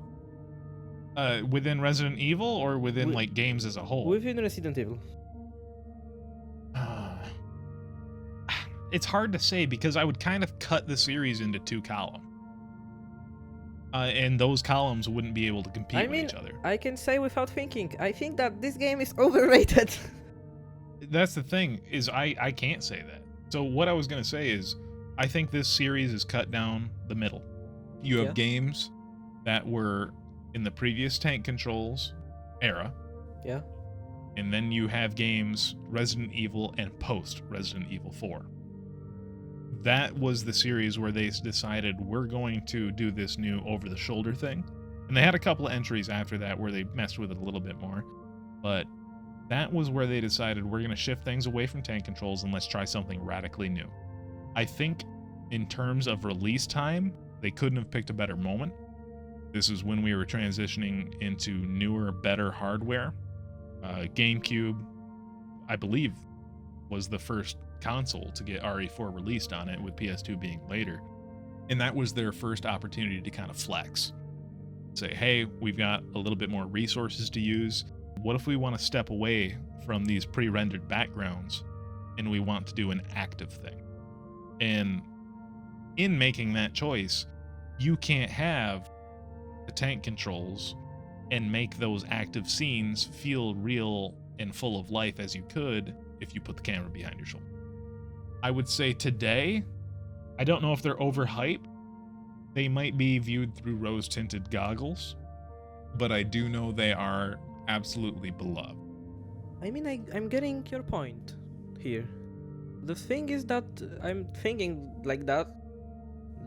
Within Resident Evil or within, like, games as a whole? Within Resident Evil. It's hard to say because I would kind of cut the series into 2 columns. And those columns wouldn't be able to compete with each other. I can say without thinking, I think that this game is overrated. That's the thing, is I can't say that. So what I was going to say is, I think this series is cut down the middle. You have games that were in the previous tank controls era. Yeah. And then you have games Resident Evil and post Resident Evil 4. That was the series where they decided we're going to do this new over-the-shoulder thing. And they had a couple of entries after that where they messed with it a little bit more. But that was where they decided we're going to shift things away from tank controls and let's try something radically new. I think in terms of release time, they couldn't have picked a better moment. This is when we were transitioning into newer, better hardware. GameCube, I believe, was the first console to get RE4 released on it, with PS2 being later. And that was their first opportunity to kind of flex. Say, hey, we've got a little bit more resources to use. What if we want to step away from these pre-rendered backgrounds and we want to do an active thing? And in making that choice, you can't have the tank controls and make those active scenes feel real and full of life as you could if you put the camera behind your shoulder. I would say today, I don't know if they're overhyped. They might be viewed through rose-tinted goggles, but I do know they are absolutely beloved. I mean, I'm getting your point here. The thing is that I'm thinking like that,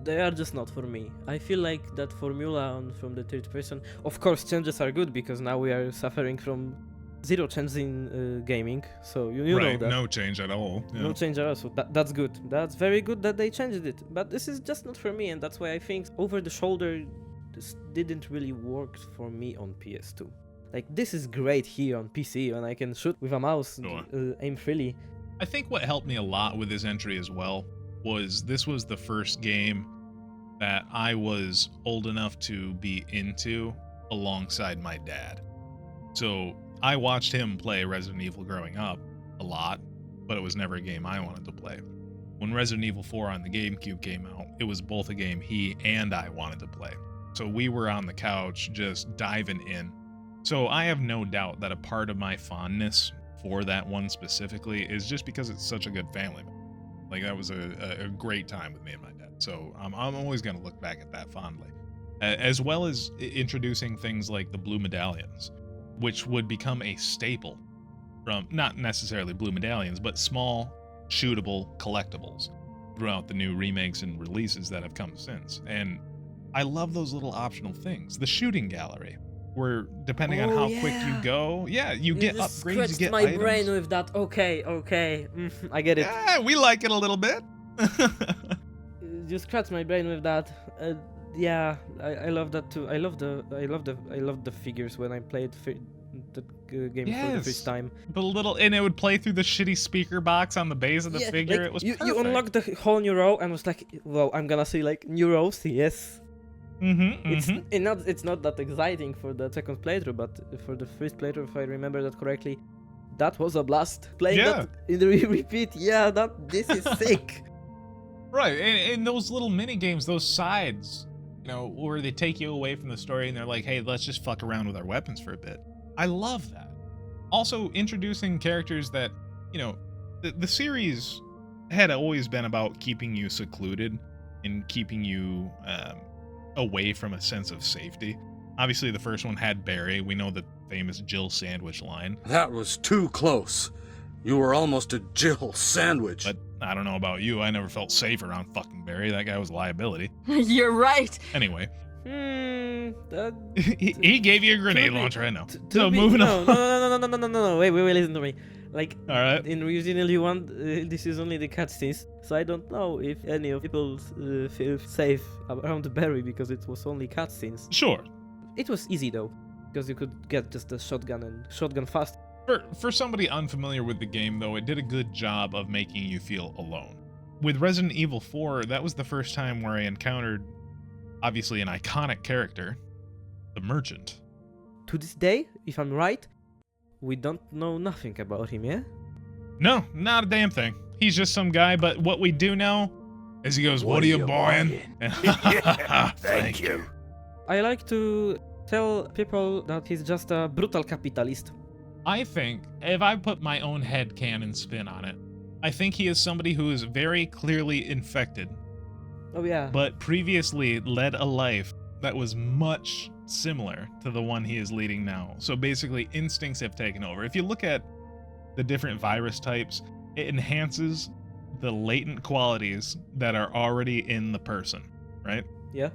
they are just not for me. I feel like that formula from the third person, of course changes are good because now we are suffering from zero change in gaming, so you know that. No change at all. Yeah. No change at all, so that's good. That's very good that they changed it. But this is just not for me, and that's why I think over the shoulder this didn't really work for me on PS2. Like, this is great here on PC, and I can shoot with a mouse, aim freely. I think what helped me a lot with this entry as well was this was the first game that I was old enough to be into alongside my dad. So I watched him play Resident Evil growing up a lot, but it was never a game I wanted to play. When Resident Evil 4 on the GameCube came out, it was both a game he and I wanted to play. So we were on the couch just diving in. So I have no doubt that a part of my fondness for that one specifically is just because it's such a good family. Like, that was a great time with me and my dad. So I'm always going to look back at that fondly. As well as introducing things like the blue medallions, which would become a staple from, not necessarily blue medallions, but small, shootable collectibles throughout the new remakes and releases that have come since. And I love those little optional things. The shooting gallery, where depending on how quick you go, you get upgrades, you get my items. brain with that. Okay, I get it. Yeah, we like it a little bit. You scratched my brain with that. I love that too. I love the figures when I played game for the first time. And it would play through the shitty speaker box on the base of the figure. Like, It was you perfect. unlock the whole new row and was like, wow, I'm gonna see like new rows. Yes. It's not that exciting for the second playthrough, but for the first playthrough, if I remember that correctly, that was a blast. Playing that in the repeat, this is sick. Right, and those little mini games, those sides, where they take you away from the story and they're like, hey, let's just fuck around with our weapons for a bit. I love that. Also, introducing characters that, the series had always been about keeping you secluded and keeping you away from a sense of safety. Obviously, the first one had Barry. We know the famous Jill sandwich line. That was too close. You were almost a Jill sandwich. But I don't know about you. I never felt safe around fucking Barry. That guy was a liability. You're right. Anyway. He gave you a grenade launcher, I know. Moving on. No. Wait, listen to me. Like, all right. In Resident Evil 1, this is only the cutscenes, so I don't know if any of people feel safe around Barry because it was only cutscenes. Sure. It was easy though, because you could get just a shotgun fast. For somebody unfamiliar with the game, though, it did a good job of making you feel alone. With Resident Evil 4, that was the first time where I encountered, obviously, an iconic character, the Merchant. To this day, if I'm right, we don't know nothing about him, yeah? No, not a damn thing. He's just some guy, but what we do know is he goes, what are you buying? Thank you. I like to tell people that he's just a brutal capitalist. I think, if I put my own headcanon spin on it, I think he is somebody who is very clearly infected. Oh yeah. But previously led a life that was much similar to the one he is leading now. So basically, instincts have taken over. If you look at the different virus types, it enhances the latent qualities that are already in the person, right? Yeah.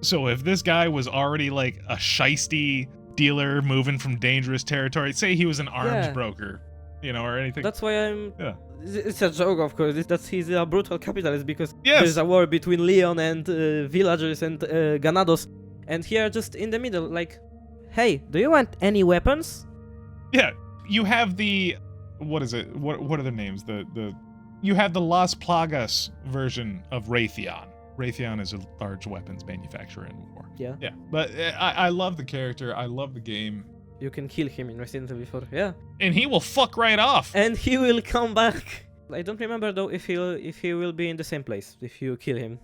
So if this guy was already like a shisty dealer moving from dangerous territory, say he was an arms broker, or anything. That's why I'm... Yeah. It's a joke, of course, that he's a brutal capitalist because there's a war between Leon and villagers and ganados, and here just in the middle, like, hey, do you want any weapons? Yeah, you have the... What is it? What are their names? You have the Las Plagas version of Raytheon. Raytheon is a large weapons manufacturer in war. Yeah. Yeah, but I love the character. I love the game. You can kill him in Resident Evil 4, yeah. And he will fuck right off. And he will come back. I don't remember though if he will be in the same place if you kill him.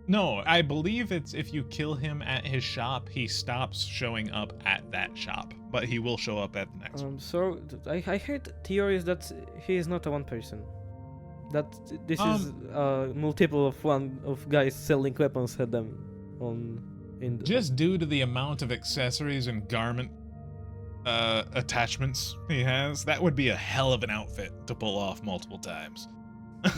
No, I believe it's if you kill him at his shop, he stops showing up at that shop, but he will show up at the next one. So I heard theories that he is not a one person. That this is multiple of guys selling weapons had them just due to the amount of accessories and garment attachments he has, that would be a hell of an outfit to pull off multiple times.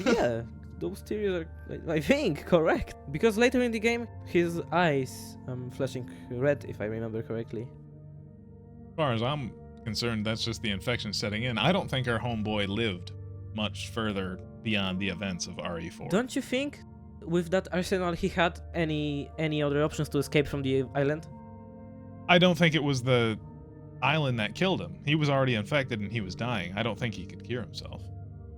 Yeah, those theories are, I think, correct. Because later in the game, his eyes flashing red, if I remember correctly. As far as I'm concerned, that's just the infection setting in. I don't think our homeboy lived much further beyond the events of RE4. Don't you think with that arsenal he had any other options to escape from the island? I don't think it was the island that killed him. He was already infected and he was dying. I don't think he could cure himself.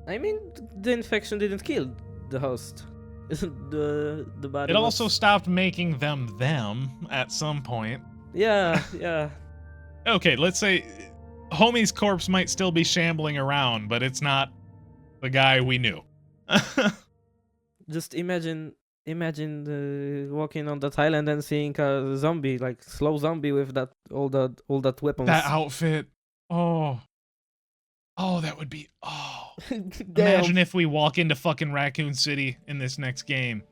I mean, the infection didn't kill the host. the body. It also stopped making them at some point. Yeah. Okay, let's say Homie's corpse might still be shambling around, but it's not the guy we knew. Just imagine walking on that island and seeing a zombie, like slow zombie with all that weapons. That outfit. Oh, that would be. Imagine if we walk into fucking Raccoon City in this next game,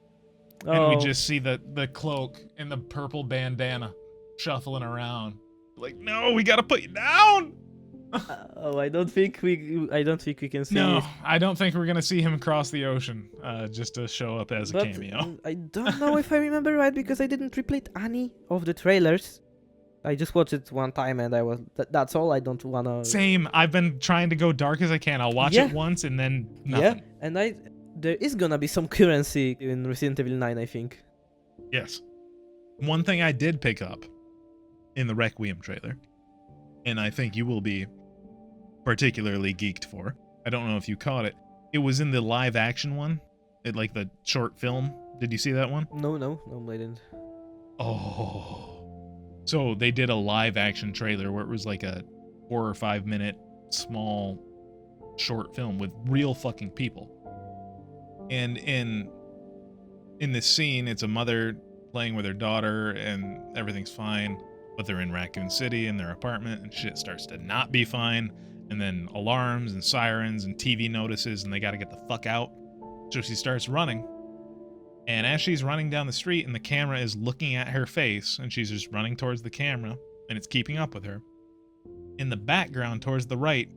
and we just see the cloak and the purple bandana shuffling around. Like, no, we gotta put you down. I don't think we can see. No, I don't think we're gonna see him cross the ocean just to show up as a cameo. I don't know if I remember right because I didn't replay any of the trailers. I just watched it one time and that's all. I don't wanna. Same. I've been trying to go dark as I can. I'll watch it once and then nothing. Yeah, and there is gonna be some currency in Resident Evil 9, I think. Yes. One thing I did pick up in the Requiem trailer and I think you will be particularly geeked for. I don't know if you caught it. It was in the live action one, like the short film. Did you see that one? No, I didn't. Oh. So they did a live action trailer where it was like a 4 or 5 minute small short film with real fucking people. And in this scene, it's a mother playing with her daughter and everything's fine, but they're in Raccoon City in their apartment and shit starts to not be fine. And then alarms and sirens and TV notices and they got to get the fuck out. So she starts running. And as she's running down the street and the camera is looking at her face and she's just running towards the camera and it's keeping up with her, in the background towards the right,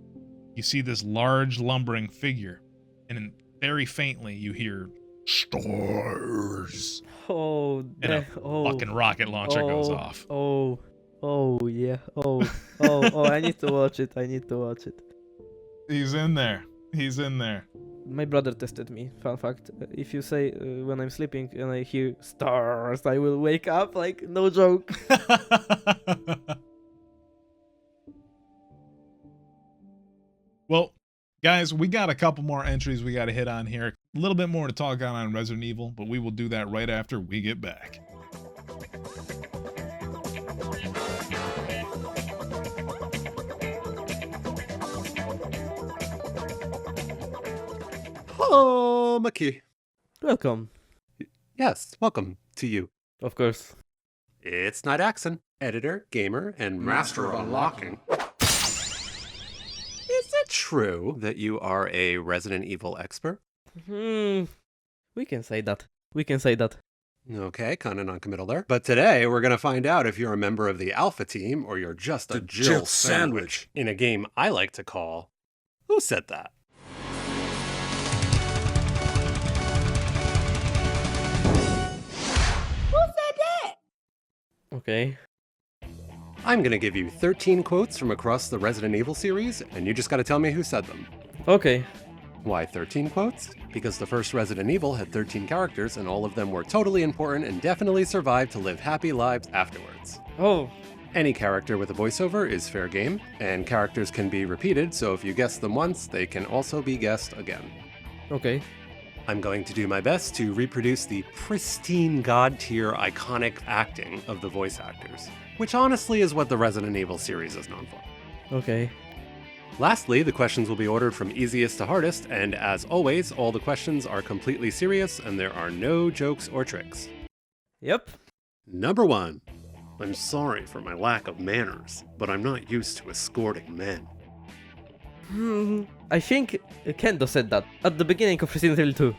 you see this large lumbering figure. And then very faintly you hear stars. Oh, And a fucking rocket launcher goes off. Oh, yeah. Oh, I need to watch it. He's in there. My brother tested me. Fun fact. If you say when I'm sleeping and I hear stars, I will wake up. Like, no joke. Well, guys, we got a couple more entries we got to hit on here. A little bit more to talk on Resident Evil, but we will do that right after we get back. Homuki. Welcome. Yes, welcome to you. Of course. It's Night Axon, editor, gamer, and master of unlocking. Is it true that you are a Resident Evil expert? We can say that. Okay, kind of non-committal there. But today, we're going to find out if you're a member of the Alpha team or you're just a Jill sandwich in a game I like to call Who Said That? Okay. I'm going to give you 13 quotes from across the Resident Evil series, and you just got to tell me who said them. Okay. Why 13 quotes? Because the first Resident Evil had 13 characters, and all of them were totally important and definitely survived to live happy lives afterwards. Oh. Any character with a voiceover is fair game, and characters can be repeated, so if you guess them once, they can also be guessed again. Okay. I'm going to do my best to reproduce the pristine god-tier iconic acting of the voice actors, which honestly is what the Resident Evil series is known for. Okay. Lastly, the questions will be ordered from easiest to hardest, and as always, all the questions are completely serious and there are no jokes or tricks. Yep. Number 1. I'm sorry for my lack of manners, but I'm not used to escorting men. I think Kendo said that at the beginning of Resident Evil 2.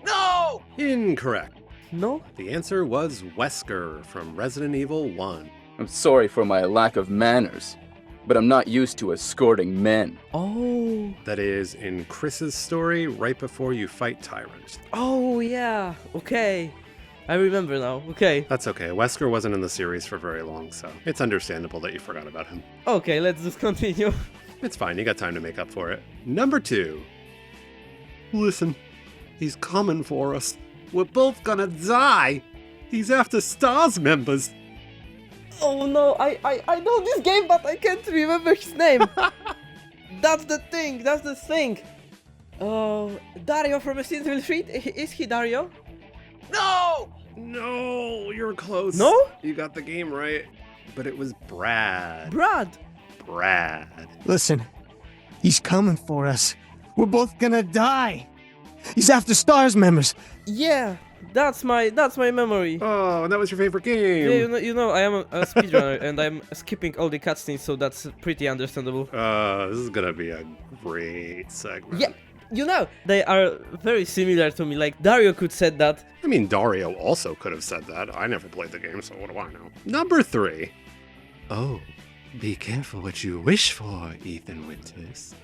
No! Incorrect. No? The answer was Wesker from Resident Evil 1. I'm sorry for my lack of manners, but I'm not used to escorting men. Oh. That is in Chris's story right before you fight Tyrant. Oh, yeah. Okay. I remember now. Okay. That's okay. Wesker wasn't in the series for very long, so it's understandable that you forgot about him. Okay, let's just continue. It's fine. You got time to make up for it. Number 2. Listen, he's coming for us. We're both gonna die. He's after STARS members. Oh no, I know this game, but I can't remember his name. That's the thing. Oh, Dario from Resident Evil 3? Is he Dario? No! No, you're close. No? You got the game right. But it was Brad. Brad. Listen, he's coming for us. We're both gonna die. He's after STARS members. Yeah, that's my memory. Oh, and that was your favorite game. Yeah, you know, I am a speedrunner and I'm skipping all the cutscenes, so that's pretty understandable. This is gonna be a great segment. Yeah, you know, they are very similar to me. Like, Dario could said that. I mean, Dario also could have said that. I never played the game, so what do I know? Number 3. Oh, be careful what you wish for, Ethan Winters.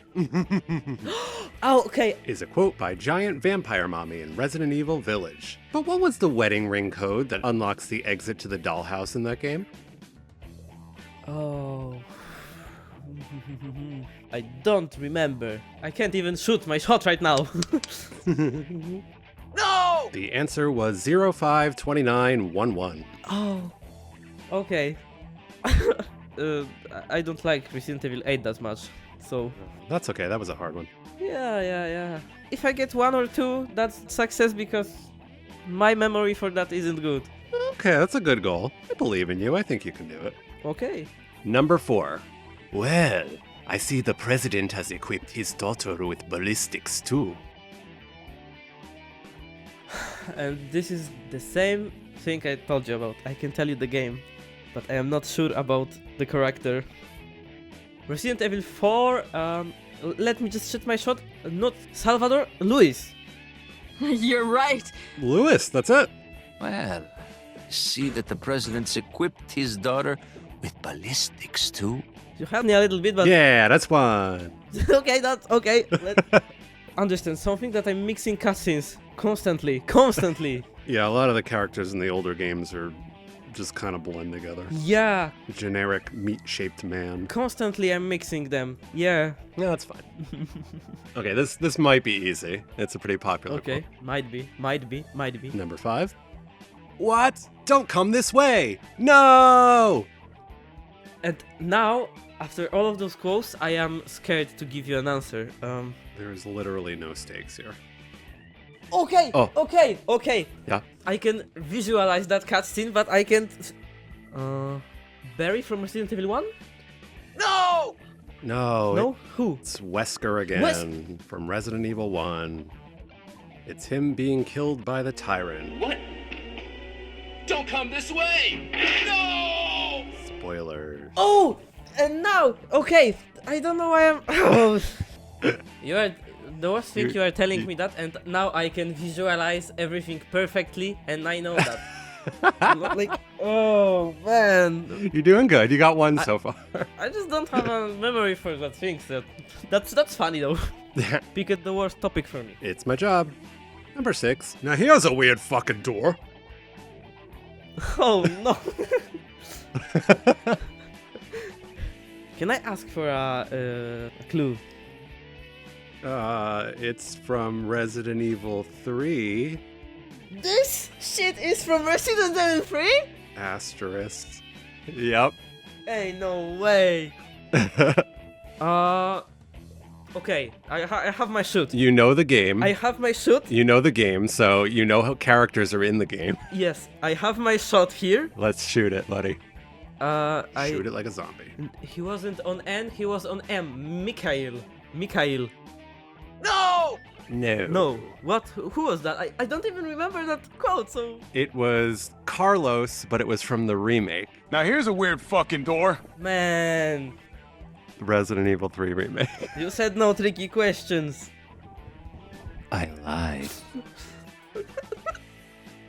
Oh, okay. Is a quote by Giant Vampire Mommy in Resident Evil Village. But what was the wedding ring code that unlocks the exit to the dollhouse in that game? Oh. I don't remember. I can't even shoot my shot right now. No! The answer was 052911. Oh. Okay. I don't like Resident Evil 8 that much. So That's okay. That was a hard one. yeah. If I get 1 or 2, that's success because my memory for that isn't good. Okay, that's a good goal. I believe in you. I think you can do it. Okay. Number 4. Well, I see the president has equipped his daughter with ballistics too. And this is the same thing I told you about. I can tell you the game, but I am not sure about the character. Resident Evil 4, let me just shoot my shot. Not Salvador, Luis. You're right. Lewis, that's it. Well, I see that the president's equipped his daughter with ballistics too. You helped me a little bit, but Yeah, that's one. okay, that's okay. Understand something that I'm mixing cutscenes constantly. Yeah, a lot of the characters in the older games are just kind of blend together. Yeah, Generic meat-shaped man. constantly I'm mixing them. Yeah. No, that's fine. Okay, this might be easy. It's a pretty popular Okay, quote. might be. Number 5. What? Don't come this way! No! And now, after all of those quotes, I am scared to give you an answer. There's literally no stakes here. Okay, Oh. okay. Yeah? I can visualize that cutscene, but I can't. Barry from Resident Evil 1? No! No? Who? It's Wesker again from Resident Evil 1. It's him being killed by the Tyrant. What? Don't come this way! No! Spoilers. Oh! And now! Okay, I don't know why I'm. Oh. You are. The worst thing you are telling me that, and now I can visualize everything perfectly, and I know that. I'm not like, oh man, You're doing good. You got one so far. I just don't have a memory for that things. That's funny though. Pick the worst topic for me. It's my job. Number 6. Now here's a weird fucking door. Oh no. Can I ask for a clue? It's from Resident Evil 3. This shit is from Resident Evil 3? Asterisk. Yep. Hey, no way. Okay, I have my shoot. You know the game. I have my shoot. You know the game, so you know how characters are in the game. Yes, I have my shot here. Let's shoot it, buddy. Shoot it like a zombie. He wasn't on N, he was on M. Mikhail. No! No. What? Who was that? I don't even remember that quote, so... It was Carlos, but it was from the remake. Now here's a weird fucking door. Man, Resident Evil 3 remake. you said no tricky questions. I lied.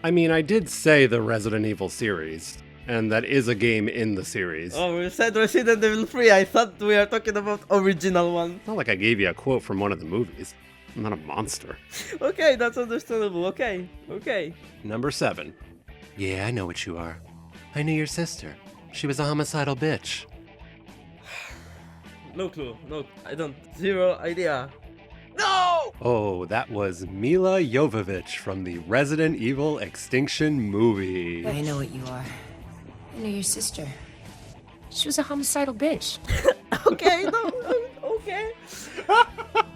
I mean, I did say the Resident Evil series, and that is a game in the series. Oh, we said Resident Evil 3. I thought we were talking about original one. It's not like I gave you a quote from one of the movies. I'm not a monster. Okay, that's understandable. Okay. Number 7. Yeah, I know what you are. I knew your sister. She was a homicidal bitch. No clue. No, I don't. Zero idea. Oh, that was Mila Jovovich from the Resident Evil Extinction movie. I know what you are. I know your sister. She was a homicidal bitch. Okay, no, okay.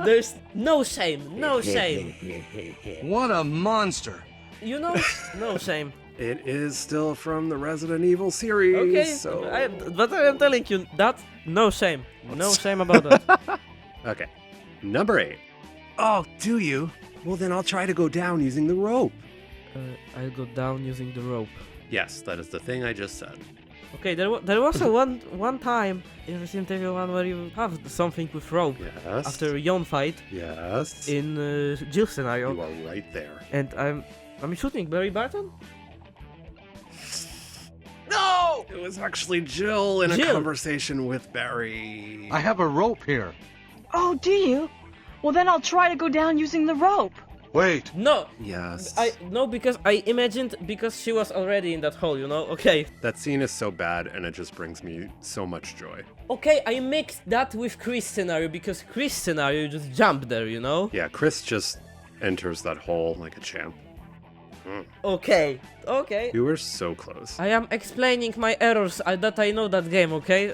There's no shame. What a monster! You know, no shame. It is still from the Resident Evil series, Okay, so... but I am telling you that no shame. No shame about that. Okay. Number 8. Oh, do you? Well, then I'll try to go down using the rope. I'll go down using the rope. Yes, that is the thing I just said. Okay, there was a one time in Resident Evil 1 where you have something with rope Yes. after a Yon fight Yes. in Jill scenario, You are right there. and I'm shooting Barry Barton. No! It was actually Jill in a Jill. conversation with Barry. I have a rope here. Oh, do you? Well, then I'll try to go down using the rope. Wait. No, Yes. no, because I imagined because she was already in that hole, you know. Okay, That scene is so bad, and it just brings me so much joy. okay, I mixed that with Chris scenario because Chris scenario you just jump there, you know. Yeah, Chris just enters that hole like a champ. Okay. You were so close. I am explaining my errors that I know that game, okay?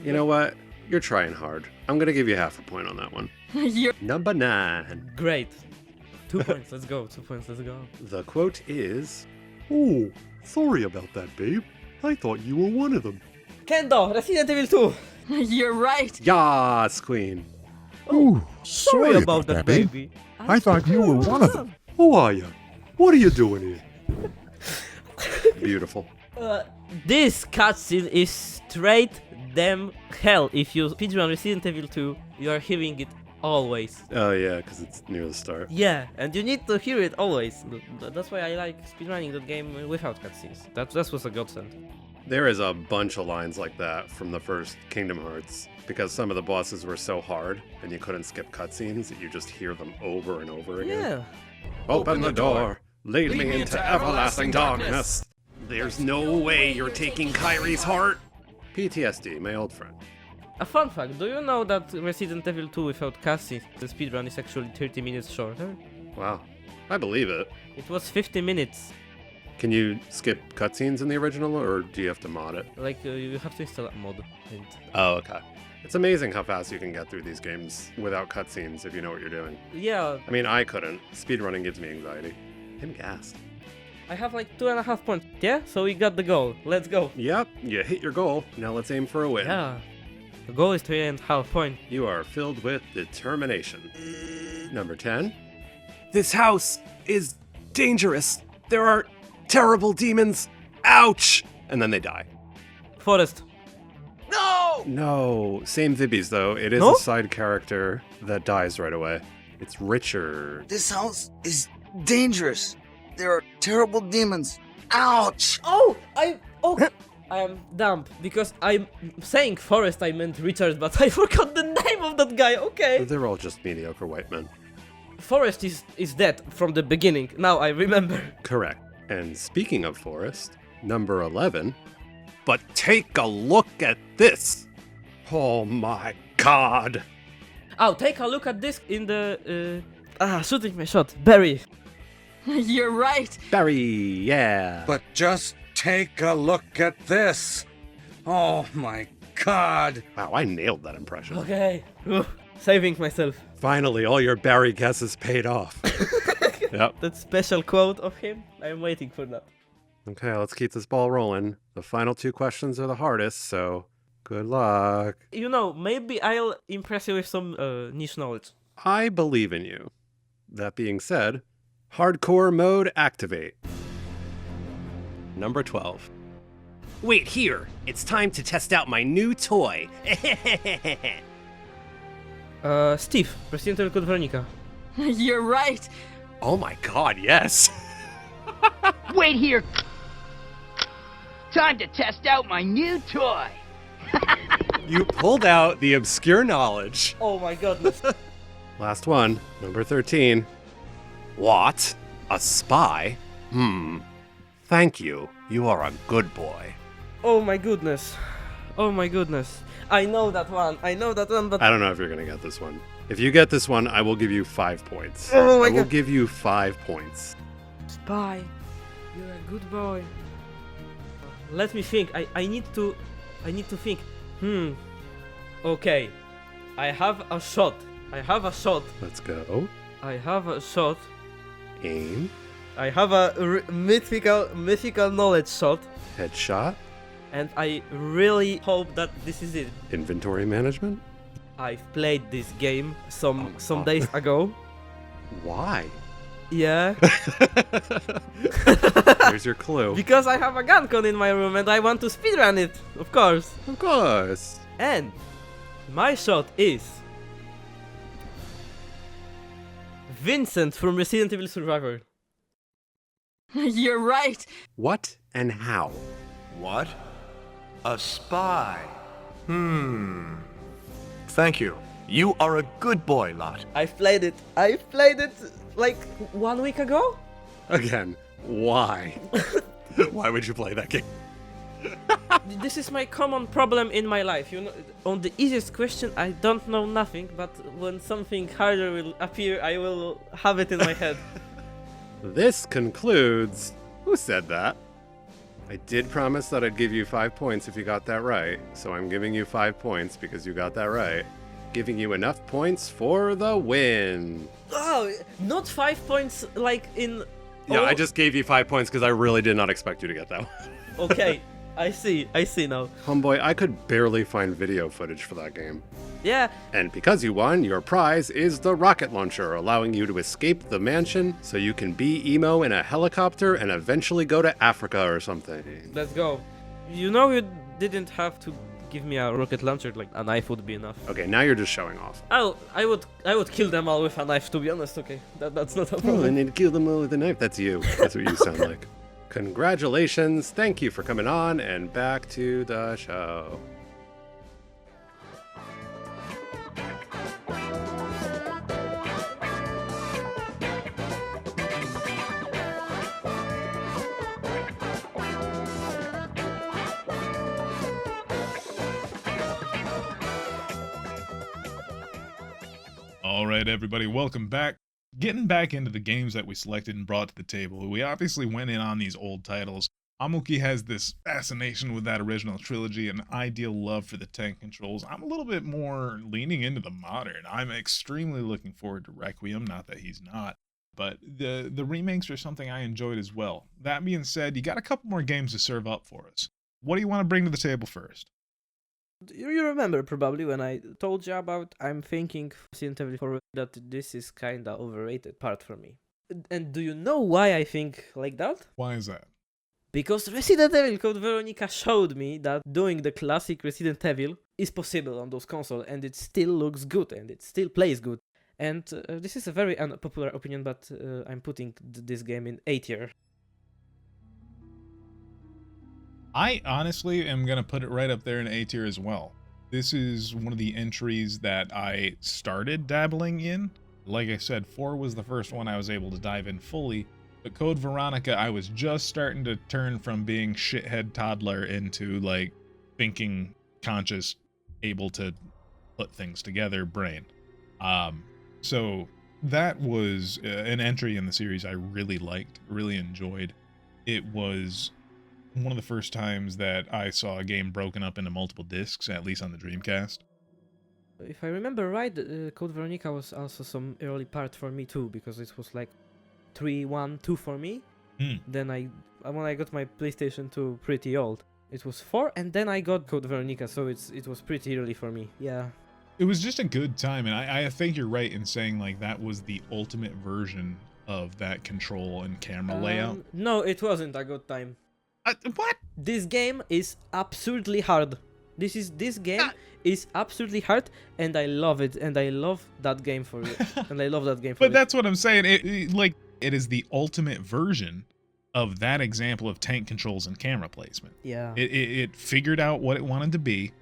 You know what? You're trying hard. I'm gonna give you half a point on that one. Number 9. Great. 2 points, let's go. 2 points, let's go. The quote is, "Oh, sorry about that, babe. I thought you were one of them." Kendo, Resident Evil 2. You're right. Yas, queen. Ooh, Sorry about that, baby. I thought you were one of them. Who are you? What are you doing here? Beautiful. This cutscene is straight damn hell. If you speedrun Resident Evil 2, you are hearing it always. Oh yeah, because it's near the start. Yeah, and you need to hear it always. That's why I like speedrunning that game without cutscenes. That was a godsend. There is a bunch of lines like that from the first Kingdom Hearts, because some of the bosses were so hard and you couldn't skip cutscenes that you just hear them over and over again. Yeah. Open the door, lead me into everlasting darkness. There's no way you're taking Kyrie's heart. PTSD, my old friend. A fun fact, do you know that Resident Evil 2 without cutscenes, the speedrun is actually 30 minutes shorter? Wow, I believe it. It was 50 minutes. Can you skip cutscenes in the original, or do you have to mod it? Like, you have to install a mod. And... Oh, okay. It's amazing how fast you can get through these games without cutscenes if you know what you're doing. Yeah. I mean, I couldn't. Speedrunning gives me anxiety. I'm gassed. I have like 2.5 points. Yeah, so we got the goal. Let's go. Yep, you hit your goal. Now let's aim for a win. Yeah. The goal is 3.5 points. You are filled with determination. Number 10. This house is dangerous. There are terrible demons. Ouch! And then they die. Forest. No! No, same Vibbies though. It is No? a side character that dies right away. It's Richard. This house is dangerous. There are terrible demons. Ouch! Oh, I am dumb because I'm saying Forest. I meant Richard, but I forgot the name of that guy. Okay. They're all just mediocre white men. Forest is dead from the beginning. Now I remember. Correct. And speaking of Forest, number 11. But take a look at this. Oh my god. Oh, take a look at this in the shooting my shot. Barry. You're right. Barry, yeah. But just take a look at this. Oh my god. Wow, I nailed that impression. Okay. Saving myself. Finally, all your Barry guesses paid off. Yep. That special quote of him. I'm waiting for that. Okay, let's keep this ball rolling. The final 2 questions are the hardest, so good luck. You know, maybe I'll impress you with some niche knowledge. I believe in you. That being said, hardcore mode activate. Number 12. Wait here. It's time to test out my new toy. Steve, Resident Evil Code Veronica. You're right. Oh my god, yes. Wait here. Time to test out my new toy. You pulled out the obscure knowledge. Oh my goodness. Last one, number 13. What? A spy? Thank you. You are a good boy. Oh my goodness. Oh my goodness. I know that one, but... I don't know if you're gonna get this one. If you get this one, I will give you 5 points. Oh my I will God. give you 5 points. Spy. You're a good boy. Let me think. I need to think. Okay. I have a shot. Let's go. I have a shot. Aim. I have a mythical knowledge shot. Headshot. And I really hope that this is it. Inventory management. I've played this game some days ago. Why? Yeah. Here's your clue. Because I have a gun con in my room and I want to speedrun it, of course. Of course. And my shot is Vincent from Resident Evil Survivor. You're right. What and how? What? A spy. Thank you. You are a good boy, Lot. I've played it like 1 week ago. Again, why? Why would you play that game? This is my common problem in my life. You know, on the easiest question, I don't know nothing, but when something harder will appear, I will have it in my head. This concludes... Who said that? I did promise that I'd give you 5 points if you got that right, so I'm giving you 5 points because you got that right. Giving you enough points for the win. Oh, not 5 points like in... Yeah, I just gave you 5 points because I really did not expect you to get that one. Okay, I see now. Homeboy, I could barely find video footage for that game. Yeah. And because you won, your prize is the rocket launcher, allowing you to escape the mansion so you can be emo in a helicopter and eventually go to Africa or something. Let's go. You know you didn't have to give me a rocket launcher, like a knife would be enough. Okay, now you're just showing off. I would kill them all with a knife, to be honest, okay? That's not a problem. Oh, I need to kill them all with a knife. That's you. That's what you sound like. Congratulations, thank you for coming on, and back to the show. Alright everybody, welcome back. Getting back into the games that we selected and brought to the table, we obviously went in on these old titles. Homuki has this fascination with that original trilogy and ideal love for the tank controls. I'm a little bit more leaning into the modern. I'm extremely looking forward to Requiem, not that he's not, but the remakes are something I enjoyed as well. That being said, you got a couple more games to serve up for us. What do you want to bring to the table first? You remember probably when I told you about I'm thinking Resident Evil 4 that this is kinda overrated part for me. And do you know why I think like that? Why is that? Because Resident Evil Code Veronica showed me that doing the classic Resident Evil is possible on those consoles and it still looks good and it still plays good. And this is a very unpopular opinion, but I'm putting this game in A tier. I honestly am going to put it right up there in A tier as well. This is one of the entries that I started dabbling in. Like I said, 4 was the first one I was able to dive in fully, but Code Veronica, I was just starting to turn from being shithead toddler into like thinking conscious, able to put things together brain. So that was an entry in the series I really liked, really enjoyed. It was one of the first times that I saw a game broken up into multiple discs, at least on the Dreamcast. If I remember right, Code Veronica was also some early part for me too, because it was like 3, 1, 2 for me. Then when I got my PlayStation 2 pretty old, it was 4, and then I got Code Veronica, so it was pretty early for me, yeah. It was just a good time, and I think you're right in saying like that was the ultimate version of that control and camera layout. No, it wasn't a good time. What? This game is absurdly hard. This game is absolutely hard, and I love it, and I love that game for you. And I love that game for you. But that's what I'm saying. It is the ultimate version of that example of tank controls and camera placement. Yeah. It figured out what it wanted to be.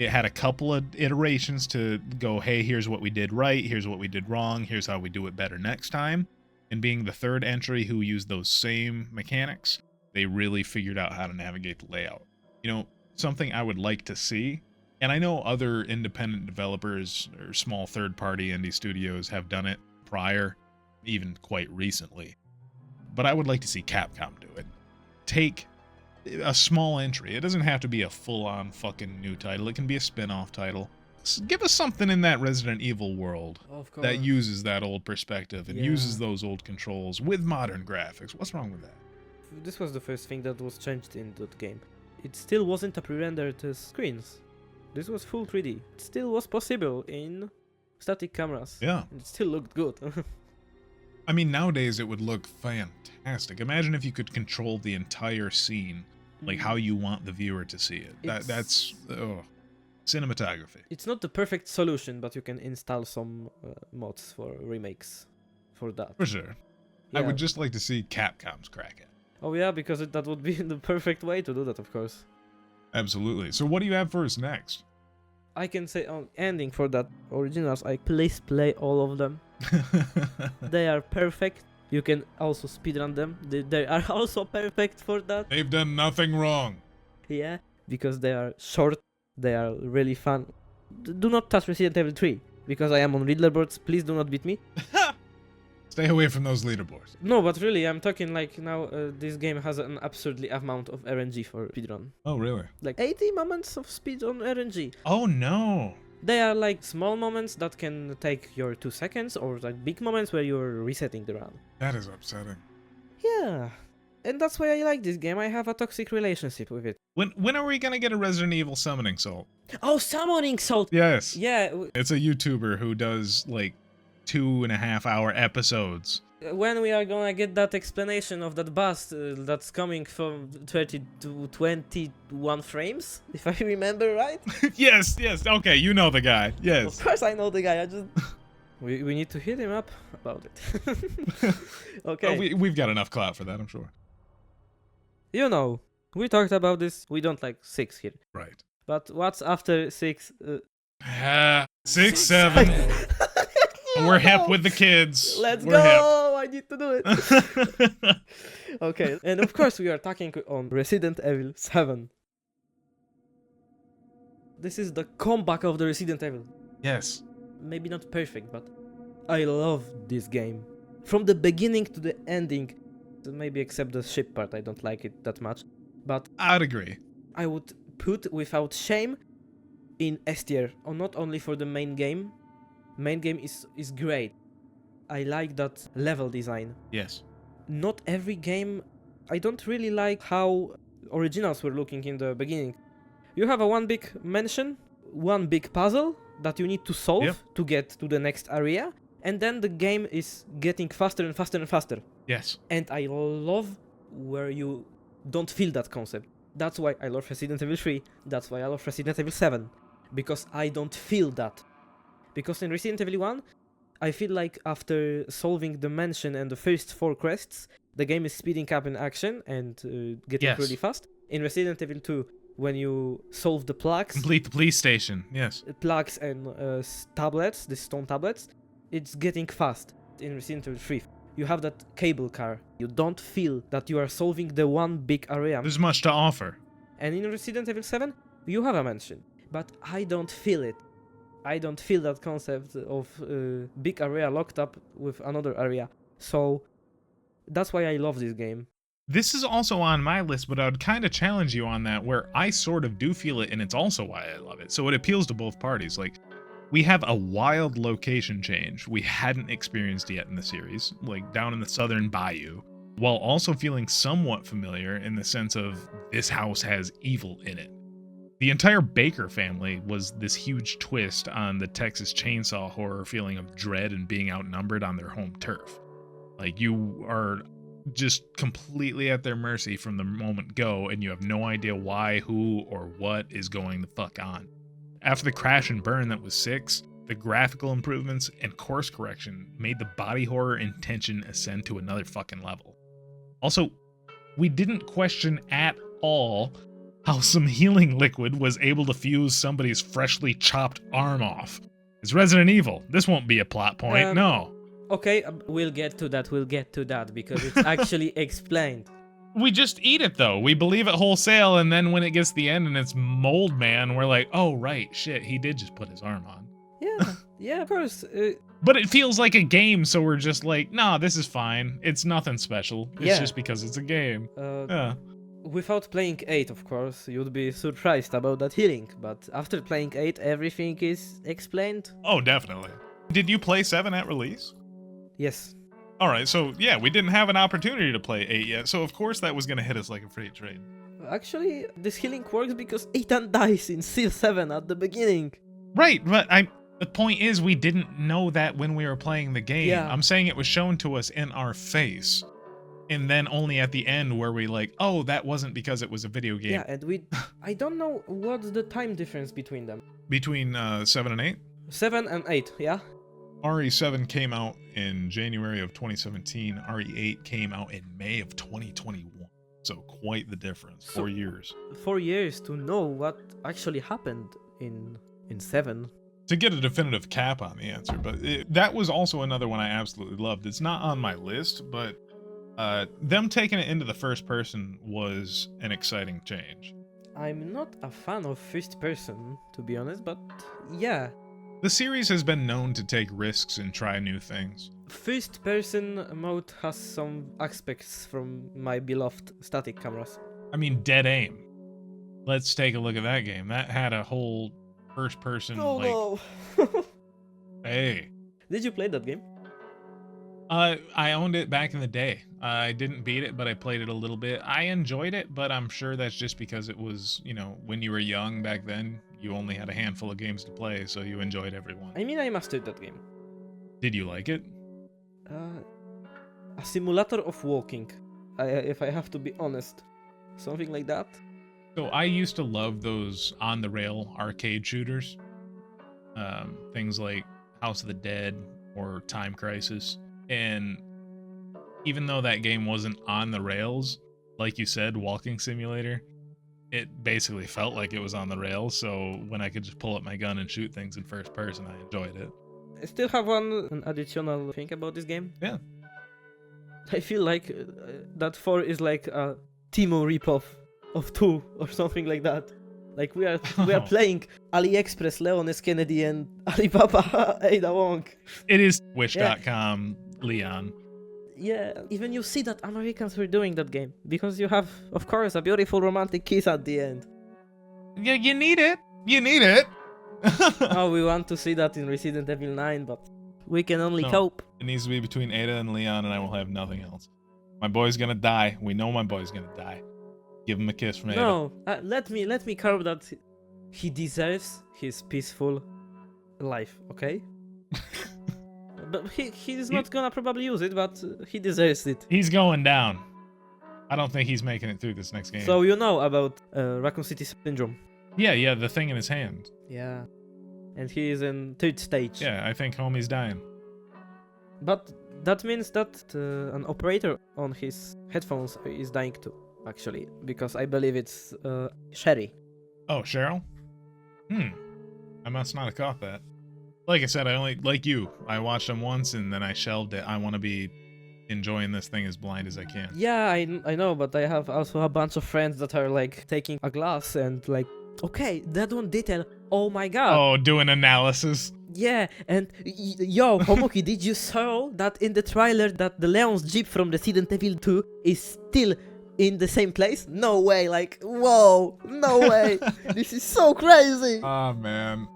It had a couple of iterations to go, hey, here's what we did right, here's what we did wrong, here's how we do it better next time. And being the third entry who used those same mechanics, they really figured out how to navigate the layout. You know, something I would like to see, and I know other independent developers or small third-party indie studios have done it prior, even quite recently, but I would like to see Capcom do it. Take a small entry. It doesn't have to be a full-on fucking new title. It can be a spin-off title. Give us something in that Resident Evil world that uses that old perspective and uses those old controls with modern graphics. What's wrong with that? This was the first thing that was changed in that game. It still wasn't a pre-rendered screens. This was full 3D. It still was possible in static cameras. Yeah. And it still looked good. I mean, nowadays it would look fantastic. Imagine if you could control the entire scene, like how you want the viewer to see it. That's cinematography. It's not the perfect solution, but you can install some mods for remakes for that. For sure. Yeah. I would just like to see Capcom's crack it. Oh yeah, because that would be the perfect way to do that, of course. Absolutely. So what do you have for us next? I can say on ending for that originals, please play all of them. They are perfect. You can also speedrun them. They are also perfect for that. They've done nothing wrong. Yeah, because they are short. They are really fun. Do not touch Resident Evil 3, because I am on leaderboards. Please do not beat me. Stay away from those leaderboards. No, but really, I'm talking like now this game has an absurdly amount of RNG for speedrun. Oh, really? Like 80 moments of speedrun RNG. Oh, no. They are like small moments that can take your 2 seconds, or like big moments where you're resetting the run. That is upsetting. Yeah. And that's why I like this game. I have a toxic relationship with it. When are we gonna get a Resident Evil summoning salt? Oh, summoning salt! Yes. Yeah. It's a YouTuber who does like 2.5-hour episodes. When we are gonna get that explanation of that bust that's coming from 30 to 21 frames, if I remember right? Yes, okay, you know the guy, yes. Of course I know the guy, I just... we need to hit him up about it. Okay. Oh, we've got enough clout for that, I'm sure. You know, we talked about this, we don't like 6 here. Right. But what's after 6? 6, 7. We're hip with the kids. Let's We're go! I need to do it. Okay, and of course we are talking on Resident Evil 7. This is the comeback of the Resident Evil. Yes. Maybe not perfect, but I love this game. From the beginning to the ending, maybe except the ship part, I don't like it that much. But I'd agree. I would put without shame in S tier, or not only for the main game. Main game is great. I like that level design. Yes. Not every game... I don't really like how originals were looking in the beginning. You have a one big mansion, one big puzzle that you need to solve to get to the next area, and then the game is getting faster and faster and faster. Yes. And I love where you don't feel that concept. That's why I love Resident Evil 3, that's why I love Resident Evil 7, because I don't feel that. Because in Resident Evil 1, I feel like after solving the mansion and the first 4 quests, the game is speeding up in action and getting really fast. In Resident Evil 2, when you solve the plaques... Complete the police station, yes. Plaques and tablets, the stone tablets, it's getting fast. In Resident Evil 3, you have that cable car. You don't feel that you are solving the one big area. There's much to offer. And in Resident Evil 7, you have a mansion. But I don't feel it. I don't feel that concept of big area locked up with another area. So that's why I love this game. This is also on my list, but I would kind of challenge you on that, where I sort of do feel it, and it's also why I love it. So it appeals to both parties. Like, we have a wild location change we hadn't experienced yet in the series, like down in the southern bayou, while also feeling somewhat familiar in the sense of this house has evil in it. The entire Baker family was this huge twist on the Texas Chainsaw horror feeling of dread and being outnumbered on their home turf. Like, you are just completely at their mercy from the moment go, and you have no idea why, who, or what is going the fuck on. After the crash and burn that was 6, the graphical improvements and course correction made the body horror and tension ascend to another fucking level. Also, we didn't question at all how some healing liquid was able to fuse somebody's freshly chopped arm off. It's Resident Evil. This won't be a plot point, no. Okay, we'll get to that, because it's actually explained. We just eat it, though. We believe it wholesale, and then when it gets to the end and it's Mold Man, we're like, oh, right, shit, he did just put his arm on. Yeah, of course. But it feels like a game, so we're just like, nah, this is fine. It's nothing special. It's just because it's a game. Without playing 8, of course, you'd be surprised about that healing, but after playing 8, everything is explained. Oh, definitely. Did you play 7 at release? Yes. Alright, so yeah, we didn't have an opportunity to play 8 yet, so of course that was gonna hit us like a freight train. Actually, this healing works because Ethan dies in Seal 7 at the beginning. Right, but the point is we didn't know that when we were playing the game. Yeah. I'm saying it was shown to us in our face. And then only at the end where we like, oh, that wasn't because it was a video game. Yeah, and I don't know what's the time difference between them. Between 7 and 8? 7 and 8, yeah? RE7 came out in January of 2017. RE8 came out in May of 2021. So quite the difference. 4 years. 4 years to know what actually happened in 7. To get a definitive cap on the answer, but that was also another one I absolutely loved. It's not on my list, but them taking it into the first person was an exciting change. I'm not a fan of first person, to be honest, but yeah. The series has been known to take risks and try new things. First person mode has some aspects from my beloved static cameras. I mean, Dead Aim. Let's take a look at that game. That had a whole first person, No. Hey. Did you play that game? I owned it back in the day. I didn't beat it, but I played it a little bit. I enjoyed it, but I'm sure that's just because it was, when you were young back then, you only had a handful of games to play, so you enjoyed every one. I mean, I mastered that game. Did you like it? A simulator of walking, if I have to be honest. Something like that. So I used to love those on-the-rail arcade shooters. Things like House of the Dead or Time Crisis. And even though that game wasn't on the rails, like you said, walking simulator, it basically felt like it was on the rails. So when I could just pull up my gun and shoot things in first person, I enjoyed it. I still have an additional thing about this game. Yeah. I feel like that 4 is like a Timo ripoff of 2 or something like that. Like we are playing AliExpress, Leon S. Kennedy, and Alibaba Ada Wong. It is Wish.com, Leon. Yeah, even you see that Americans were doing that game. Because you have, of course, a beautiful romantic kiss at the end. Yeah, you need it. You need it. Oh, we want to see that in Resident Evil 9, but we can only hope. It needs to be between Ada and Leon, and I will have nothing else. My boy's gonna die. We know my boy's gonna die. Give him a kiss from Ada. No, let me curb that. He deserves his peaceful life, okay? But he's not gonna probably use it, but he deserves it. He's going down. I don't think he's making it through this next game. So you know about Raccoon City Syndrome? Yeah, the thing in his hand. Yeah. And he is in 3rd stage. Yeah, I think homie's dying. But that means that an operator on his headphones is dying too, actually. Because I believe it's Sherry. Oh, Cheryl? I must not have caught that. Like I said, I watched them once and then I shelved it. I want to be enjoying this thing as blind as I can. Yeah, I know, but I have also a bunch of friends that are like taking a glass and like, okay, that one detail, oh my god. Oh, doing analysis. Yeah, and yo, Homuki, did you saw that in the trailer that the Leon's Jeep from Resident Evil 2 is still in the same place? No way, like, whoa, no way. This is so crazy. Oh, man.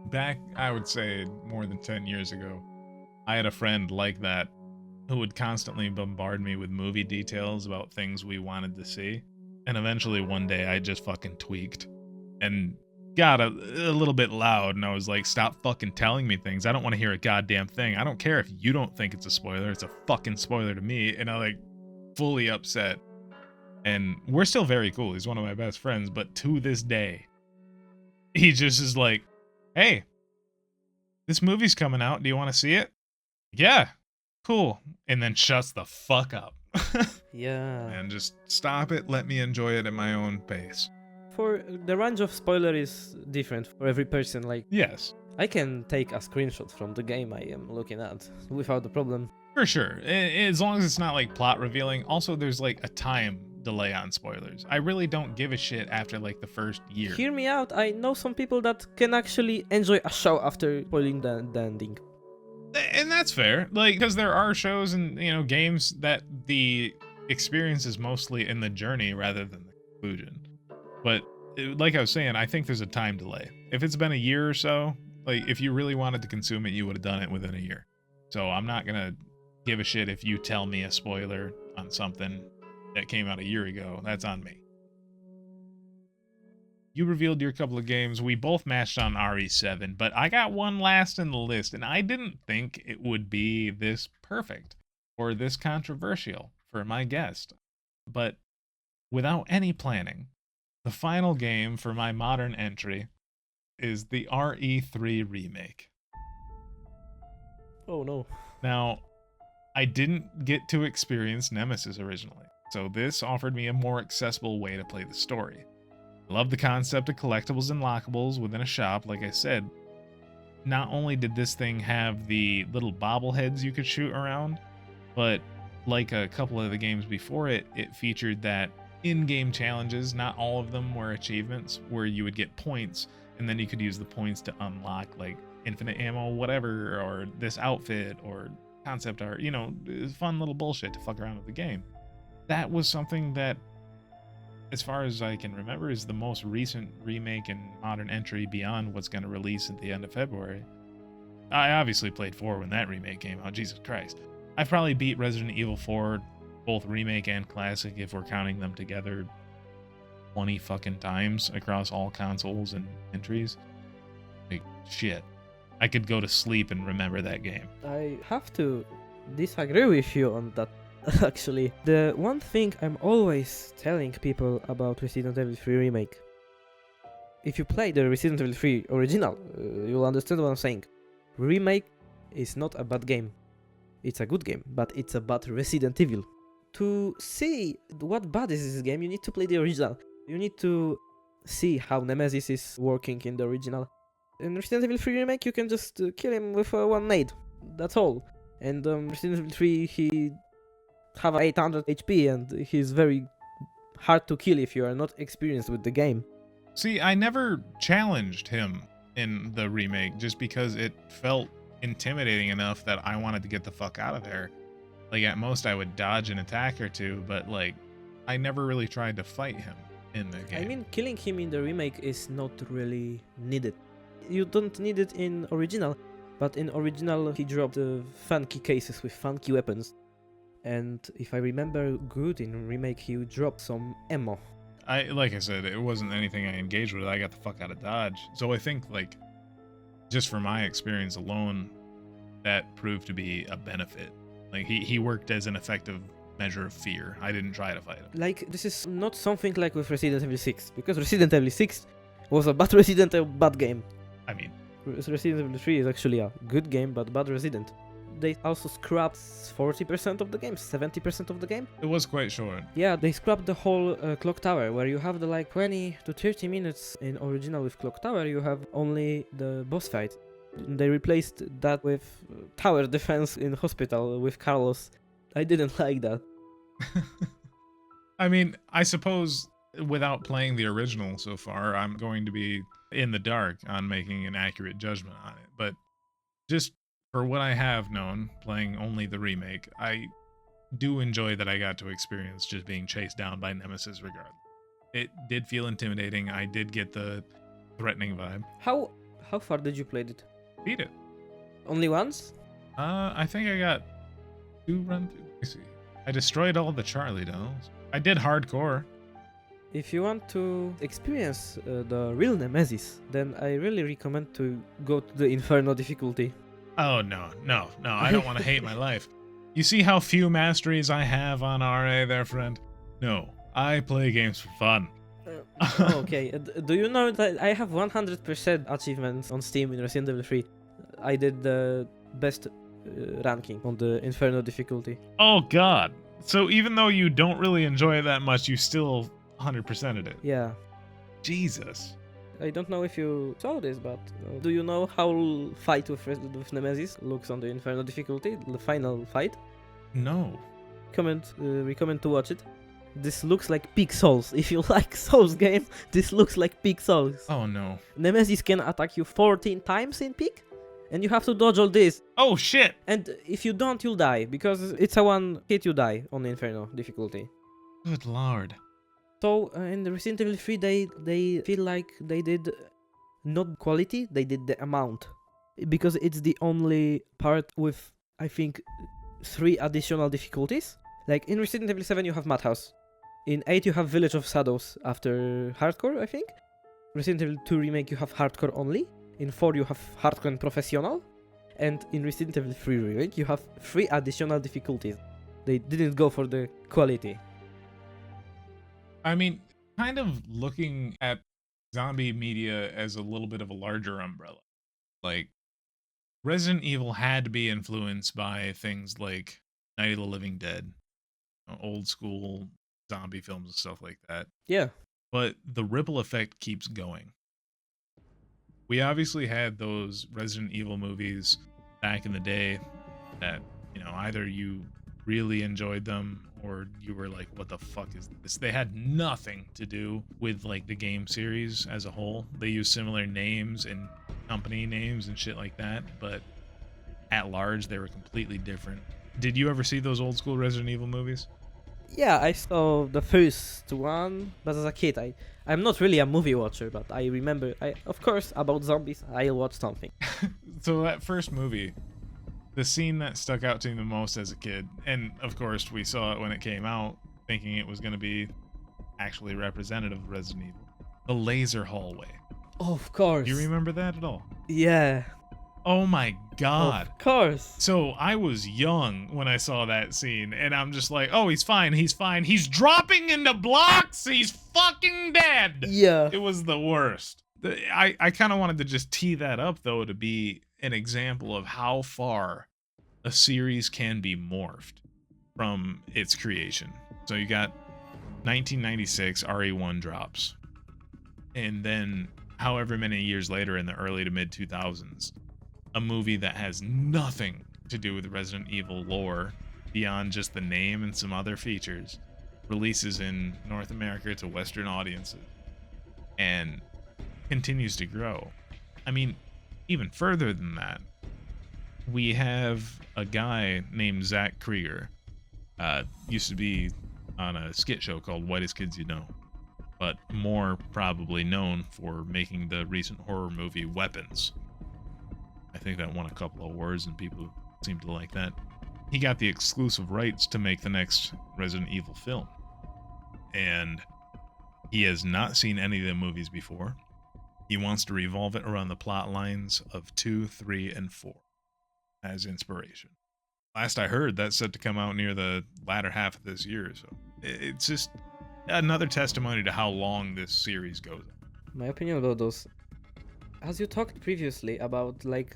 Back, I would say, more than 10 years ago, I had a friend like that who would constantly bombard me with movie details about things we wanted to see. And eventually one day I just fucking tweaked and got a little bit loud, and I was like, stop fucking telling me things. I don't want to hear a goddamn thing. I don't care if you don't think it's a spoiler. It's a fucking spoiler to me. And I like fully upset. And we're still very cool. He's one of my best friends, but to this day, he just is like, hey, this movie's coming out. Do you want to see it? Yeah, cool. And then shuts the fuck up. Yeah. And just stop it. Let me enjoy it at my own pace. For the range of spoiler is different for every person. Like, yes, I can take a screenshot from the game I am looking at without a problem. For sure. As long as it's not like plot revealing. Also, there's like a time delay on spoilers. I really don't give a shit after like the first year. Hear me out. I know some people that can actually enjoy a show after spoiling the ending. And that's fair. Like, because there are shows and, games that the experience is mostly in the journey rather than the conclusion. But like I was saying, I think there's a time delay. If it's been a year or so, like if you really wanted to consume it, you would have done it within a year. So I'm not going to give a shit if you tell me a spoiler on something that came out a year ago. That's on me. You revealed your couple of games. We both matched on RE7, but I got one last in the list, and I didn't think it would be this perfect or this controversial for my guest. But without any planning, the final game for my modern entry is the RE3 remake. Oh no. Now, I didn't get to experience Nemesis originally, so this offered me a more accessible way to play the story. I love the concept of collectibles and lockables within a shop, like I said. Not only did this thing have the little bobbleheads you could shoot around, but like a couple of the games before it, it featured that in-game challenges. Not all of them were achievements, where you would get points, and then you could use the points to unlock like infinite ammo, whatever, or this outfit, or concept art, you know, fun little bullshit to fuck around with the game. That was something that, as far as I can remember, is the most recent remake and modern entry beyond what's going to release at the end of February. I obviously played 4 when that remake came out, Jesus Christ. I've probably beat Resident Evil 4, both remake and classic, if we're counting them together, 20 fucking times across all consoles and entries. Like, shit. I could go to sleep and remember that game. I have to disagree with you on that, actually. The one thing I'm always telling people about Resident Evil 3 Remake, if you play the Resident Evil 3 original, you'll understand what I'm saying. Remake is not a bad game. It's a good game, but it's a bad Resident Evil. To see what bad is this game, you need to play the original. You need to see how Nemesis is working in the original. In Resident Evil 3 Remake, you can just kill him with one nade. That's all. And Resident Evil 3, he have 800 HP and he's very hard to kill if you are not experienced with the game. See, I never challenged him in the remake just because it felt intimidating enough that I wanted to get the fuck out of there. Like, at most I would dodge an attack or two, but like, I never really tried to fight him in the game. I mean, killing him in the remake is not really needed. You don't need it in original, but in original he dropped funky cases with funky weapons. And if I remember good, in remake he dropped some ammo. Like I said, it wasn't anything I engaged with. I got the fuck out of Dodge. So I think, like, just from my experience alone, that proved to be a benefit. Like, he worked as an effective measure of fear. I didn't try to fight him. Like, this is not something like with Resident Evil 6, because Resident Evil 6 was a bad Resident Evil bad game. I mean, Resident Evil 3 is actually a good game, but bad Resident. They also scrapped 40% of the game, 70% of the game. It was quite short. Yeah, they scrapped the whole clock tower, where you have the like 20 to 30 minutes in original with clock tower, you have only the boss fight. They replaced that with tower defense in hospital with Carlos. I didn't like that. I mean, I suppose without playing the original so far, I'm going to be in the dark on making an accurate judgment on it. But just for what I have known, playing only the remake, I do enjoy that I got to experience just being chased down by Nemesis regardless. It did feel intimidating. I did get the threatening vibe. How far did you play it? Beat it. Only once? I think I got 2 run-throughs. Let me see. I destroyed all the Charlie dolls. I did hardcore. If you want to experience the real Nemesis, then I really recommend to go to the Inferno difficulty. Oh, no, I don't want to hate my life. You see how few masteries I have on RA there, friend? No, I play games for fun. Okay, do you know that I have 100% achievements on Steam in Resident Evil 3? I did the best ranking on the Inferno difficulty. Oh, God. So even though you don't really enjoy it that much, you still 100%ed it? Yeah. Jesus. I don't know if you saw this, but do you know how fight with Nemesis looks on the Inferno difficulty, the final fight? No. Recommend to watch it. This looks like Peak Souls. If you like Souls game, this looks like Peak Souls. Oh no. Nemesis can attack you 14 times in Peak, and you have to dodge all this. Oh shit! And if you don't, you'll die, because it's a one hit you die on the Inferno difficulty. Good lord. So in the Resident Evil 3, they feel like they did not quality, they did the amount. Because it's the only part with, I think, 3 additional difficulties. Like in Resident Evil 7 you have Madhouse. In 8 you have Village of Shadows after Hardcore, I think. Resident Evil 2 Remake you have Hardcore only. In 4 you have Hardcore and Professional. And in Resident Evil 3 Remake you have 3 additional difficulties. They didn't go for the quality. I mean, kind of looking at zombie media as a little bit of a larger umbrella. Like, Resident Evil had to be influenced by things like Night of the Living Dead, old school zombie films and stuff like that. Yeah. But the ripple effect keeps going. We obviously had those Resident Evil movies back in the day that, you know, either you really enjoyed them or you were like, what the fuck is this? They had nothing to do with like the game series as a whole. They used similar names and company names and shit like that, but at large, they were completely different. Did you ever see those old school Resident Evil movies? Yeah, I saw the first one, but as a kid, I'm not really a movie watcher, but I remember, of course, about zombies, I'll watch something. So that first movie, the scene that stuck out to me the most as a kid, and of course we saw it when it came out, thinking it was going to be actually representative of Resident Evil, the laser hallway. Of course. Do you remember that at all? Yeah. Oh my god. Of course. So I was young when I saw that scene, and I'm just like, oh, he's fine, he's fine. He's dropping into blocks, he's fucking dead. Yeah. It was the worst. I kind of wanted to just tee that up, though, to be an example of how far a series can be morphed from its creation. So you got 1996, RE1 drops. And then however many years later in the early to mid 2000s, a movie that has nothing to do with Resident Evil lore beyond just the name and some other features releases in North America to Western audiences and continues to grow. I mean, even further than that, we have a guy named Zach Krieger, used to be on a skit show called Whitest Kids You Know, but more probably known for making the recent horror movie Weapons. I think that won a couple of awards and people seem to like that. He got the exclusive rights to make the next Resident Evil film. And he has not seen any of the movies before. He wants to revolve it around the plot lines of 2, 3, and 4 as inspiration. Last I heard, that's set to come out near the latter half of this year, so it's just another testimony to how long this series goes. My opinion about those, as you talked previously about, like,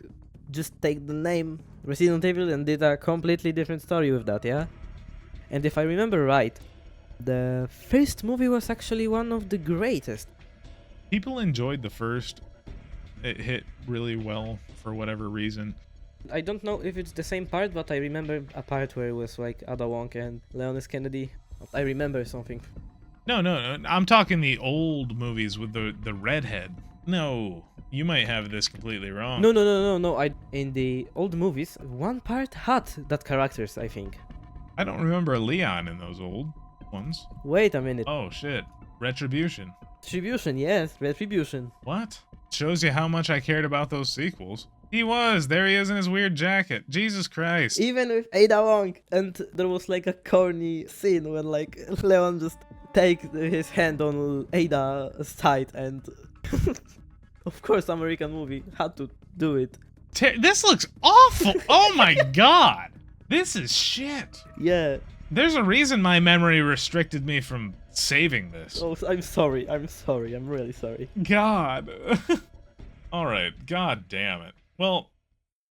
just take the name Resident Evil and did a completely different story with that, yeah? And if I remember right, the first movie was actually one of the greatest. People enjoyed the first. It hit really well for whatever reason. I don't know if it's the same part, but I remember a part where it was like Ada Wong and Leon S. Kennedy. I remember something. No, I'm talking the old movies with the redhead. No, you might have this completely wrong. No. In the old movies, one part had that characters, I think. I don't remember Leon in those old ones. Wait a minute. Oh shit, Retribution. Retribution, yes, Retribution. What? Shows you how much I cared about those sequels. There he is in his weird jacket. Jesus Christ. Even with Ada Wong, and there was like a corny scene when like Leon just take his hand on Ada's side and of course American movie had to do it. This looks awful. Oh my god. This is shit. Yeah. There's a reason my memory restricted me from saving this. Oh, I'm sorry. I'm really sorry. God. All right. God damn it. Well,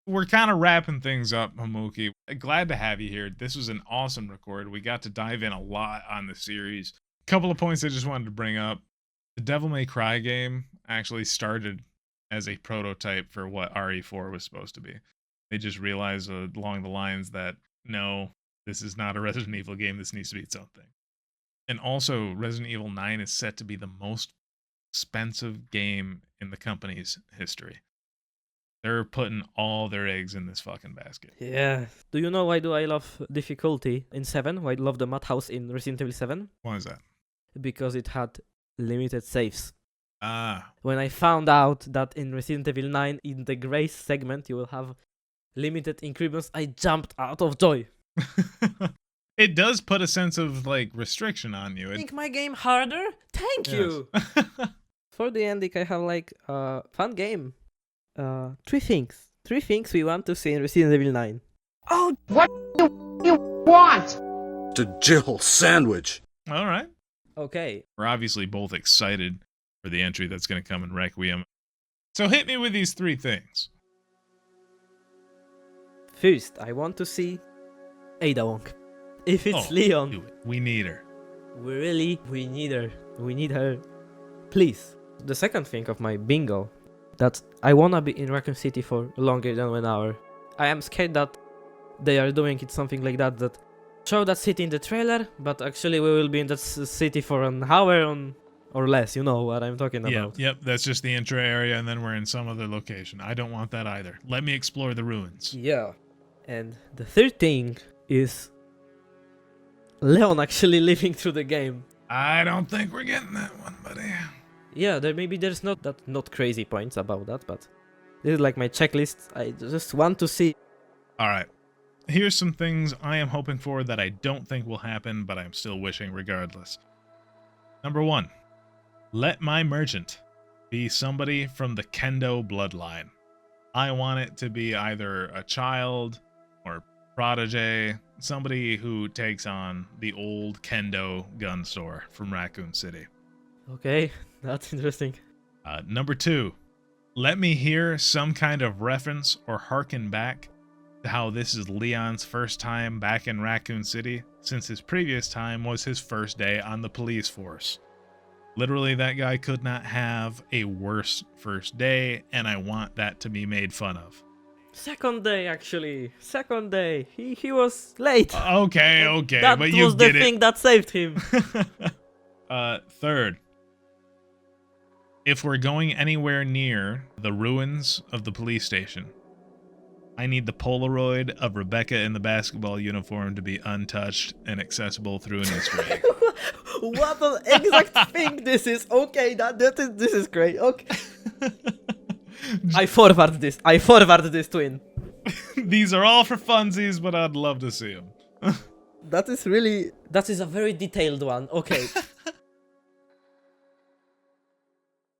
we're kind of wrapping things up, Homuki. Glad to have you here. This was an awesome record. We got to dive in a lot on the series. A couple of points I just wanted to bring up. The Devil May Cry game actually started as a prototype for what RE4 was supposed to be. They just realized along the lines that, no, this is not a Resident Evil game. This needs to be its own thing. And also, Resident Evil 9 is set to be the most expensive game in the company's history. They're putting all their eggs in this fucking basket. Yeah. Do you know why do I love difficulty in 7? Why I love the madhouse in Resident Evil 7? Why is that? Because it had limited saves. Ah. When I found out that in Resident Evil 9, in the Grace segment, you will have limited increments, I jumped out of joy. It does put a sense of, like, restriction on you. Make my game harder? Thank you! For the ending, I have, like, a fun game. 3 things. 3 things we want to see in Resident Evil 9. Oh, what do you want? To Jill sandwich. All right. Okay. We're obviously both excited for the entry that's going to come in Requiem. So hit me with these 3 things. First, I want to see Ada Wong. If it's Leon. Do it. We need her. We need her. We need her. Please. The second thing of my bingo, that I wanna be in Raccoon City for longer than 1 hour. I am scared that they are doing it something like that show that city in the trailer, but actually we will be in that city for an hour on or less. You know what I'm talking about. Yep, that's just the intro area, and then we're in some other location. I don't want that either. Let me explore the ruins. Yeah. And the third thing is Leon actually living through the game. I don't think we're getting that one, buddy. Yeah, there's not crazy points about that, but this is like my checklist. I just want to see. All right. Here's some things I am hoping for that I don't think will happen, but I'm still wishing regardless. Number 1, let my merchant be somebody from the Kendo bloodline. I want it to be either a child or protege, somebody who takes on the old Kendo gun store from Raccoon City. Okay, that's interesting. Number 2, let me hear some kind of reference or harken back to how this is Leon's first time back in Raccoon City, since his previous time was his first day on the police force. Literally, that guy could not have a worse first day, and I want that to be made fun of. Second day, actually. Second day. He was late. Okay, that but you was get the it. thing that saved him. Third, if we're going anywhere near the ruins of the police station, I need the Polaroid of Rebecca in the basketball uniform to be untouched and accessible through an Easter egg. What an exact thing this is. Okay, this is great. Okay. I forward this twin. These are all for funsies, but I'd love to see them. That is a very detailed one. Okay.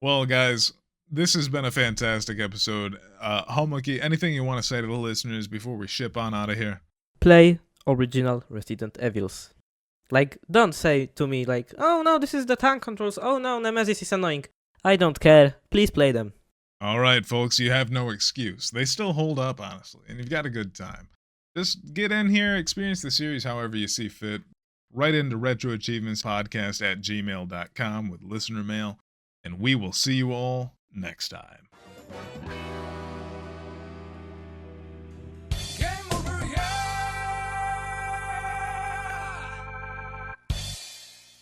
Well, guys, this has been a fantastic episode. Homuki, anything you want to say to the listeners before we ship on out of here? Play original Resident Evils. Like, don't say to me like, oh no, this is the tank controls. Oh no, Nemesis is annoying. I don't care. Please play them. All right, folks, you have no excuse. They still hold up, honestly, and you've got a good time. Just get in here, experience the series however you see fit. Write into retroachievementspodcast@gmail.com with listener mail, and we will see you all next time.